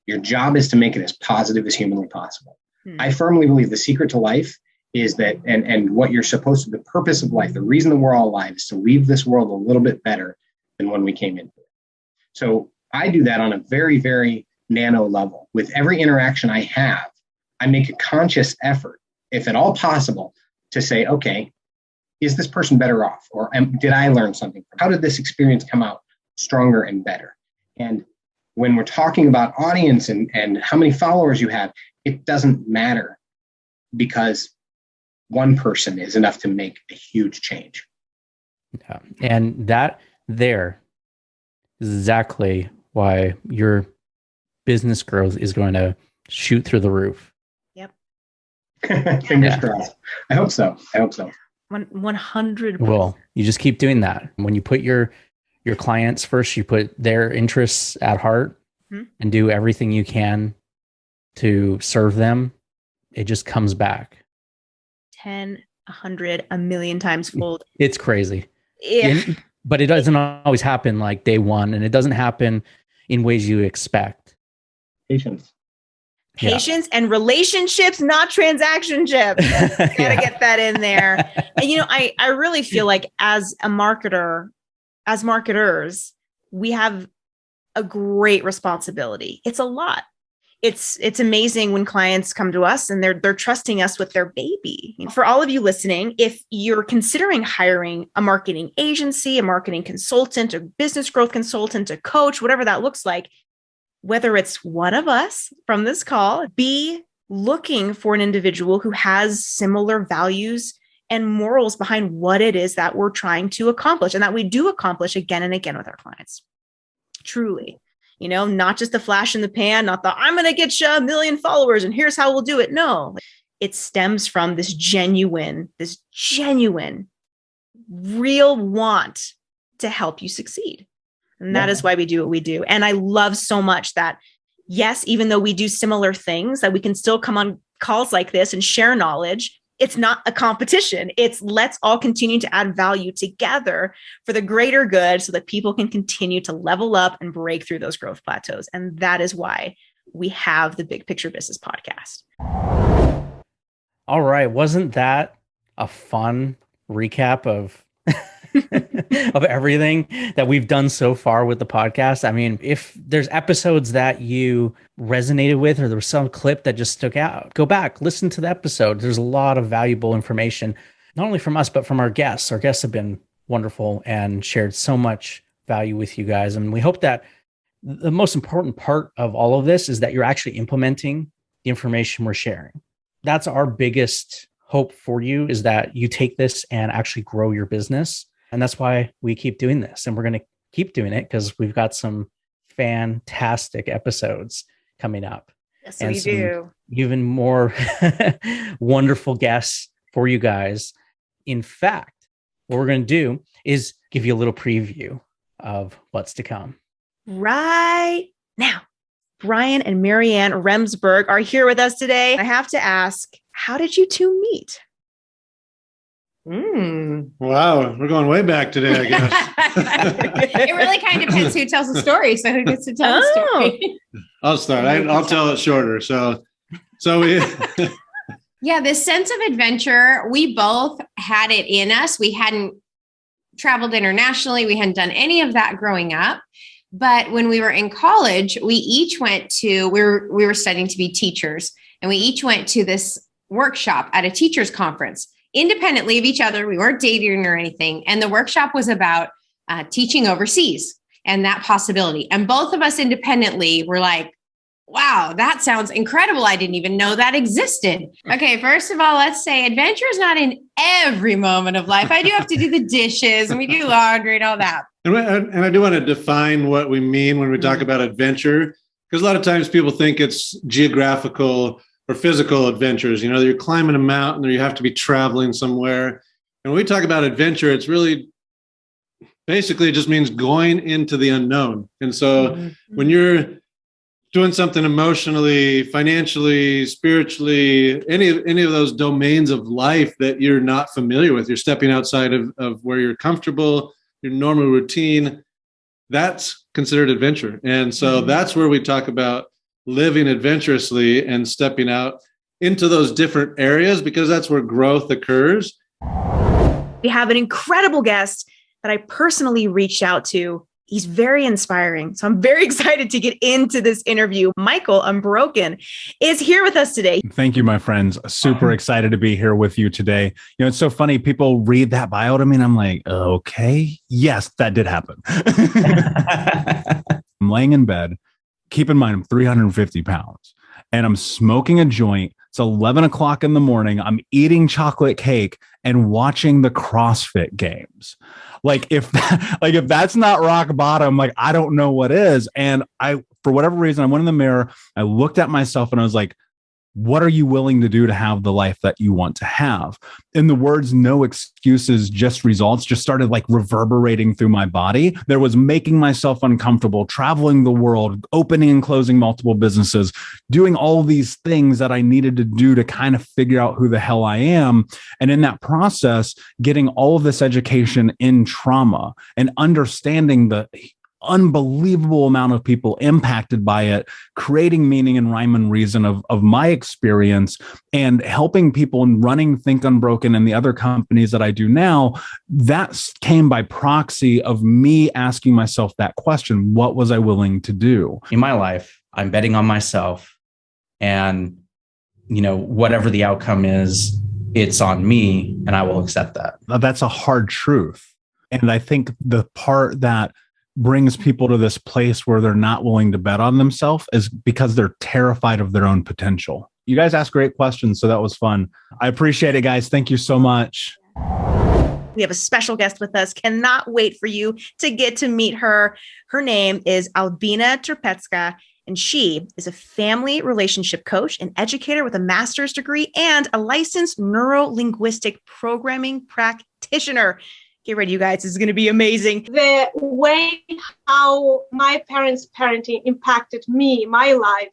Your job is to make it as positive as humanly possible. I firmly believe the secret to life is that, and what you're supposed to, the purpose of life, the reason that we're all alive is to leave this world a little bit better than when we came into it. So I do that on a very, very nano level. With every interaction I have, I make a conscious effort, if at all possible, to say, okay, is this person better off? Or did I learn something? How did this experience come out stronger and better? And when we're talking about audience and how many followers you have, it doesn't matter, because one person is enough to make a huge change. Yeah. And that there is exactly why your business growth is going to shoot through the roof. Yep. Fingers crossed. I hope so. 100%. Well, you just keep doing that. When you put your clients first, you put their interests at heart and do everything you can to serve them, it just comes back 10, 100, a million times fold. It's crazy. Yeah. But it doesn't always happen like day one, and it doesn't happen in ways you expect. Patience and relationships, not transactionships. Gotta get that in there. And I really feel like as a marketer, as marketers, we have a great responsibility. It's a lot. It's amazing when clients come to us and they're trusting us with their baby. For all of you listening, if you're considering hiring a marketing agency, a marketing consultant, a business growth consultant, a coach, whatever that looks like, whether it's one of us from this call, be looking for an individual who has similar values and morals behind what it is that we're trying to accomplish and that we do accomplish again and again with our clients. Truly. not just the flash in the pan, not the I'm going to get you 1 million followers and here's how we'll do it. No, it stems from this genuine, real want to help you succeed. And that is why we do what we do. And I love so much that, yes, even though we do similar things, that we can still come on calls like this and share knowledge. It's not a competition. It's let's all continue to add value together for the greater good so that people can continue to level up and break through those growth plateaus. And that is why we have the Big Picture Business Podcast. All right. Wasn't that a fun recap of of everything that we've done so far with the podcast? I mean, if there's episodes that you resonated with, or there was some clip that just stuck out, go back, listen to the episode. There's a lot of valuable information, not only from us, but from our guests. Our guests have been wonderful and shared so much value with you guys. And we hope that the most important part of all of this is that you're actually implementing the information we're sharing. That's our biggest hope for you, is that you take this and actually grow your business. And that's why we keep doing this. And we're going to keep doing it because we've got some fantastic episodes coming up. Yes, we do. Even more wonderful guests for you guys. In fact, what we're going to do is give you a little preview of what's to come. Right now, Brian and Maryanne Remsburg are here with us today. I have to ask, how did you two meet? Wow, we're going way back today, I guess. It really kind of depends who tells the story. So who gets to tell the story? I'll start. I'll tell it shorter. So we. Yeah, this sense of adventure, we both had it in us. We hadn't traveled internationally. We hadn't done any of that growing up. But when we were in college, we each went to, we were studying to be teachers, and we each went to this workshop at a teachers conference independently of each other. We weren't dating or anything. And the workshop was about teaching overseas and that possibility. And both of us independently were like, wow, that sounds incredible. I didn't even know that existed. Okay, first of all, let's say adventure is not in every moment of life. I do have to do the dishes and we do laundry and all that. And I do want to define what we mean when we talk about adventure, because a lot of times people think it's geographical or physical adventures. You're climbing a mountain or you have to be traveling somewhere. And when we talk about adventure, it's really basically it just means going into the unknown. And so when you're doing something emotionally, financially, spiritually, any of those domains of life that you're not familiar with, you're stepping outside of where you're comfortable, your normal routine, that's considered adventure. And so that's where we talk about living adventurously and stepping out into those different areas, because that's where growth occurs. We have an incredible guest that I personally reached out to. He's very inspiring. So I'm very excited to get into this interview. Michael Unbroken is here with us today. Thank you, my friends. Super excited to be here with you today. It's so funny. People read that bio to me and I'm like, okay, yes, that did happen. I'm laying in bed. Keep in mind, I'm 350 pounds and I'm smoking a joint. It's 11 o'clock in the morning. I'm eating chocolate cake and watching the CrossFit games. If that's not rock bottom, I don't know what is. And for whatever reason, I went in the mirror, I looked at myself and I was like, what are you willing to do to have the life that you want to have? And the words, no excuses, just results, just started reverberating through my body. There was making myself uncomfortable, traveling the world, opening and closing multiple businesses, doing all these things that I needed to do to kind of figure out who the hell I am. And in that process, getting all of this education in trauma and understanding the unbelievable amount of people impacted by it, creating meaning and rhyme and reason of my experience, and helping people in running Think Unbroken and the other companies that I do now. That came by proxy of me asking myself that question: what was I willing to do? In my life, I'm betting on myself, and whatever the outcome is, it's on me, and I will accept that. That's a hard truth. And I think the part that brings people to this place where they're not willing to bet on themselves is because they're terrified of their own potential. You guys asked great questions, so that was fun. I appreciate it, guys. Thank you so much. We have a special guest with us. Cannot wait for you to get to meet her. Her name is Albina Terpetska, and she is a family relationship coach, an educator with a master's degree, and a licensed neuro-linguistic programming practitioner. Get ready, you guys. This is going to be amazing. The way how my parents' parenting impacted me, my life,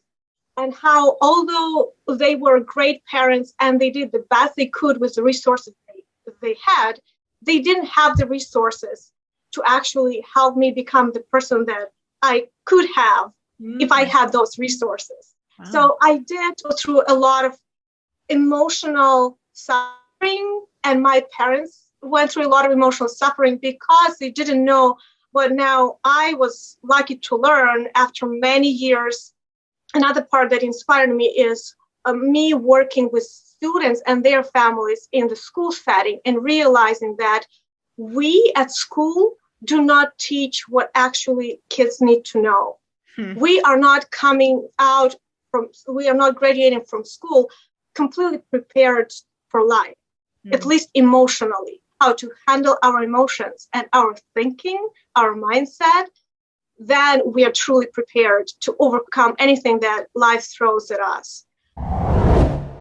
and how although they were great parents and they did the best they could with the resources they had, they didn't have the resources to actually help me become the person that I could have if I had those resources. Wow. So I did go through a lot of emotional suffering, and my parents went through a lot of emotional suffering because they didn't know. But now I was lucky to learn after many years. Another part that inspired me is me working with students and their families in the school setting and realizing that we at school do not teach what actually kids need to know. We are not we are not graduating from school completely prepared for life, at least emotionally, how to handle our emotions and our thinking, our mindset. Then we are truly prepared to overcome anything that life throws at us.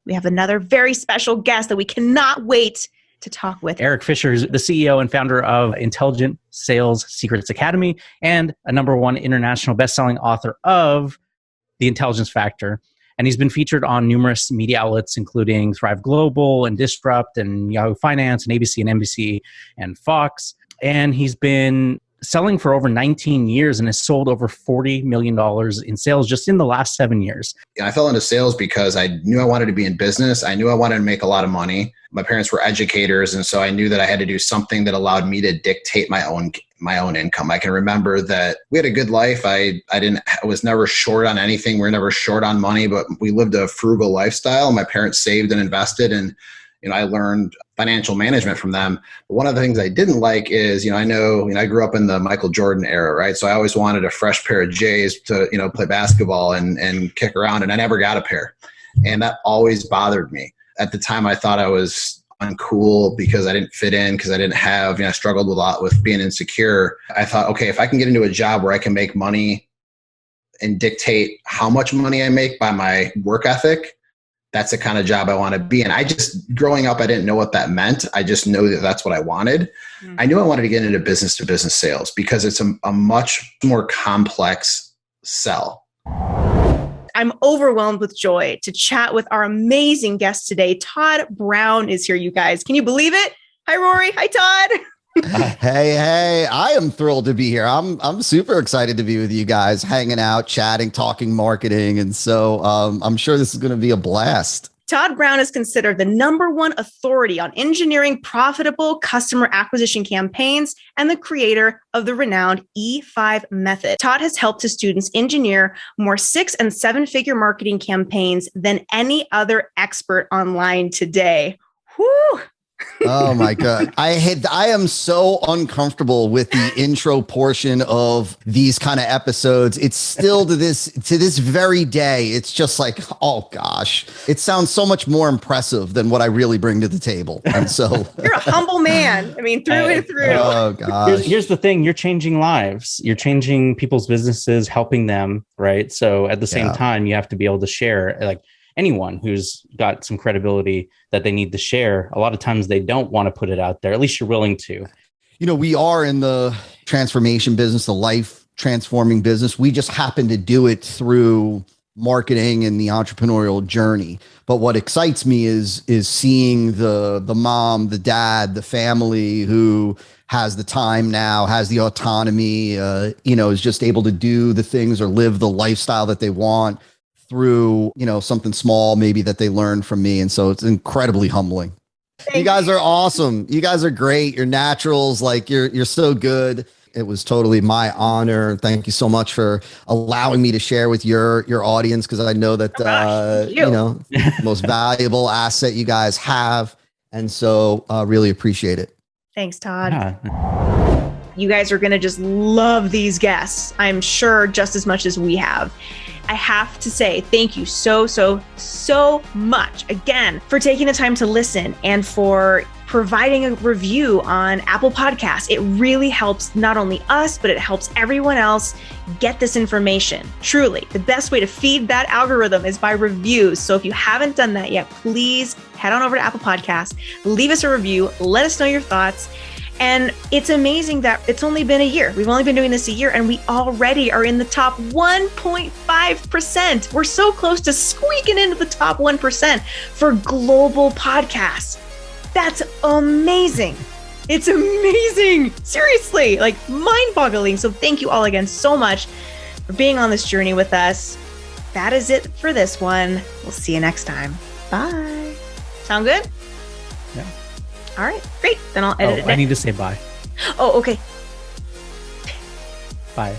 We have another very special guest that we cannot wait to talk with. Erik Fisher is the CEO and founder of Intelligent Sales Secrets Academy and a #1 international best-selling author of The Intelligence Factor. And he's been featured on numerous media outlets, including Thrive Global and Disrupt and Yahoo Finance and ABC and NBC and Fox. And he's been selling for over 19 years and has sold over $40 million in sales just in the last 7 years. I fell into sales because I knew I wanted to be in business. I knew I wanted to make a lot of money. My parents were educators, and so I knew that I had to do something that allowed me to dictate my own income. I can remember that we had a good life. I was never short on anything. We were never short on money, but we lived a frugal lifestyle. My parents saved and invested, and I learned financial management from them. But one of the things I didn't like is, I grew up in the Michael Jordan era, right? So I always wanted a fresh pair of J's to, play basketball and kick around, and I never got a pair. And that always bothered me. At the time, I thought I was uncool because I didn't fit in, because I didn't have, I struggled a lot with being insecure. I thought, okay, if I can get into a job where I can make money and dictate how much money I make by my work ethic, that's the kind of job I want to be in. Growing up, I didn't know what that meant. I just know that that's what I wanted. Mm-hmm. I knew I wanted to get into business to business sales because it's a much more complex sell. I'm overwhelmed with joy to chat with our amazing guest today. Todd Brown is here, you guys. Can you believe it? Hi, Rory. Hi, Todd. Hey, I am thrilled to be here. I'm super excited to be with you guys, hanging out, chatting, talking marketing. And so I'm sure this is going to be a blast. Todd Brown is considered the #1 authority on engineering profitable customer acquisition campaigns and the creator of the renowned E5 method. Todd has helped his students engineer more 6- and 7-figure marketing campaigns than any other expert online today. Whew. Oh my God. I am so uncomfortable with the intro portion of these kind of episodes. It's still to this very day. It's just like, oh gosh, it sounds so much more impressive than what I really bring to the table. And so you're a humble man. I mean, through and through. Oh gosh. Here's the thing. You're changing lives. You're changing people's businesses, helping them. Right. So at the same time, you have to be able to share, like, anyone who's got some credibility that they need to share. A lot of times they don't want to put it out there. At least you're willing to. We are in the transformation business, the life transforming business. We just happen to do it through marketing and the entrepreneurial journey. But what excites me is seeing the mom, the dad, the family who has the time now, has the autonomy, is just able to do the things or live the lifestyle that they want through, something small maybe that they learned from me. And so it's incredibly humbling. You guys are awesome. You guys are great. You're naturals. Like you're so good. It was totally my honor. Thank you so much for allowing me to share with your audience, because I know that, most valuable asset you guys have. And so really appreciate it. Thanks, Todd. Yeah. You guys are going to just love these guests, I'm sure, just as much as we have. I have to say thank you so much again for taking the time to listen and for providing a review on Apple Podcasts. It really helps not only us, but it helps everyone else get this information. Truly, the best way to feed that algorithm is by reviews. So if you haven't done that yet, please head on over to Apple Podcasts, leave us a review, let us know your thoughts. And it's amazing that it's only been a year. We've only been doing this a year and we already are in the top 1.5%. We're so close to squeaking into the top 1% for global podcasts. That's amazing. It's amazing. Seriously, like mind-boggling. So thank you all again so much for being on this journey with us. That is it for this one. We'll see you next time. Bye. Sound good? Yeah. All right, great. Then I'll edit it. I need to say bye. Oh, okay. Bye.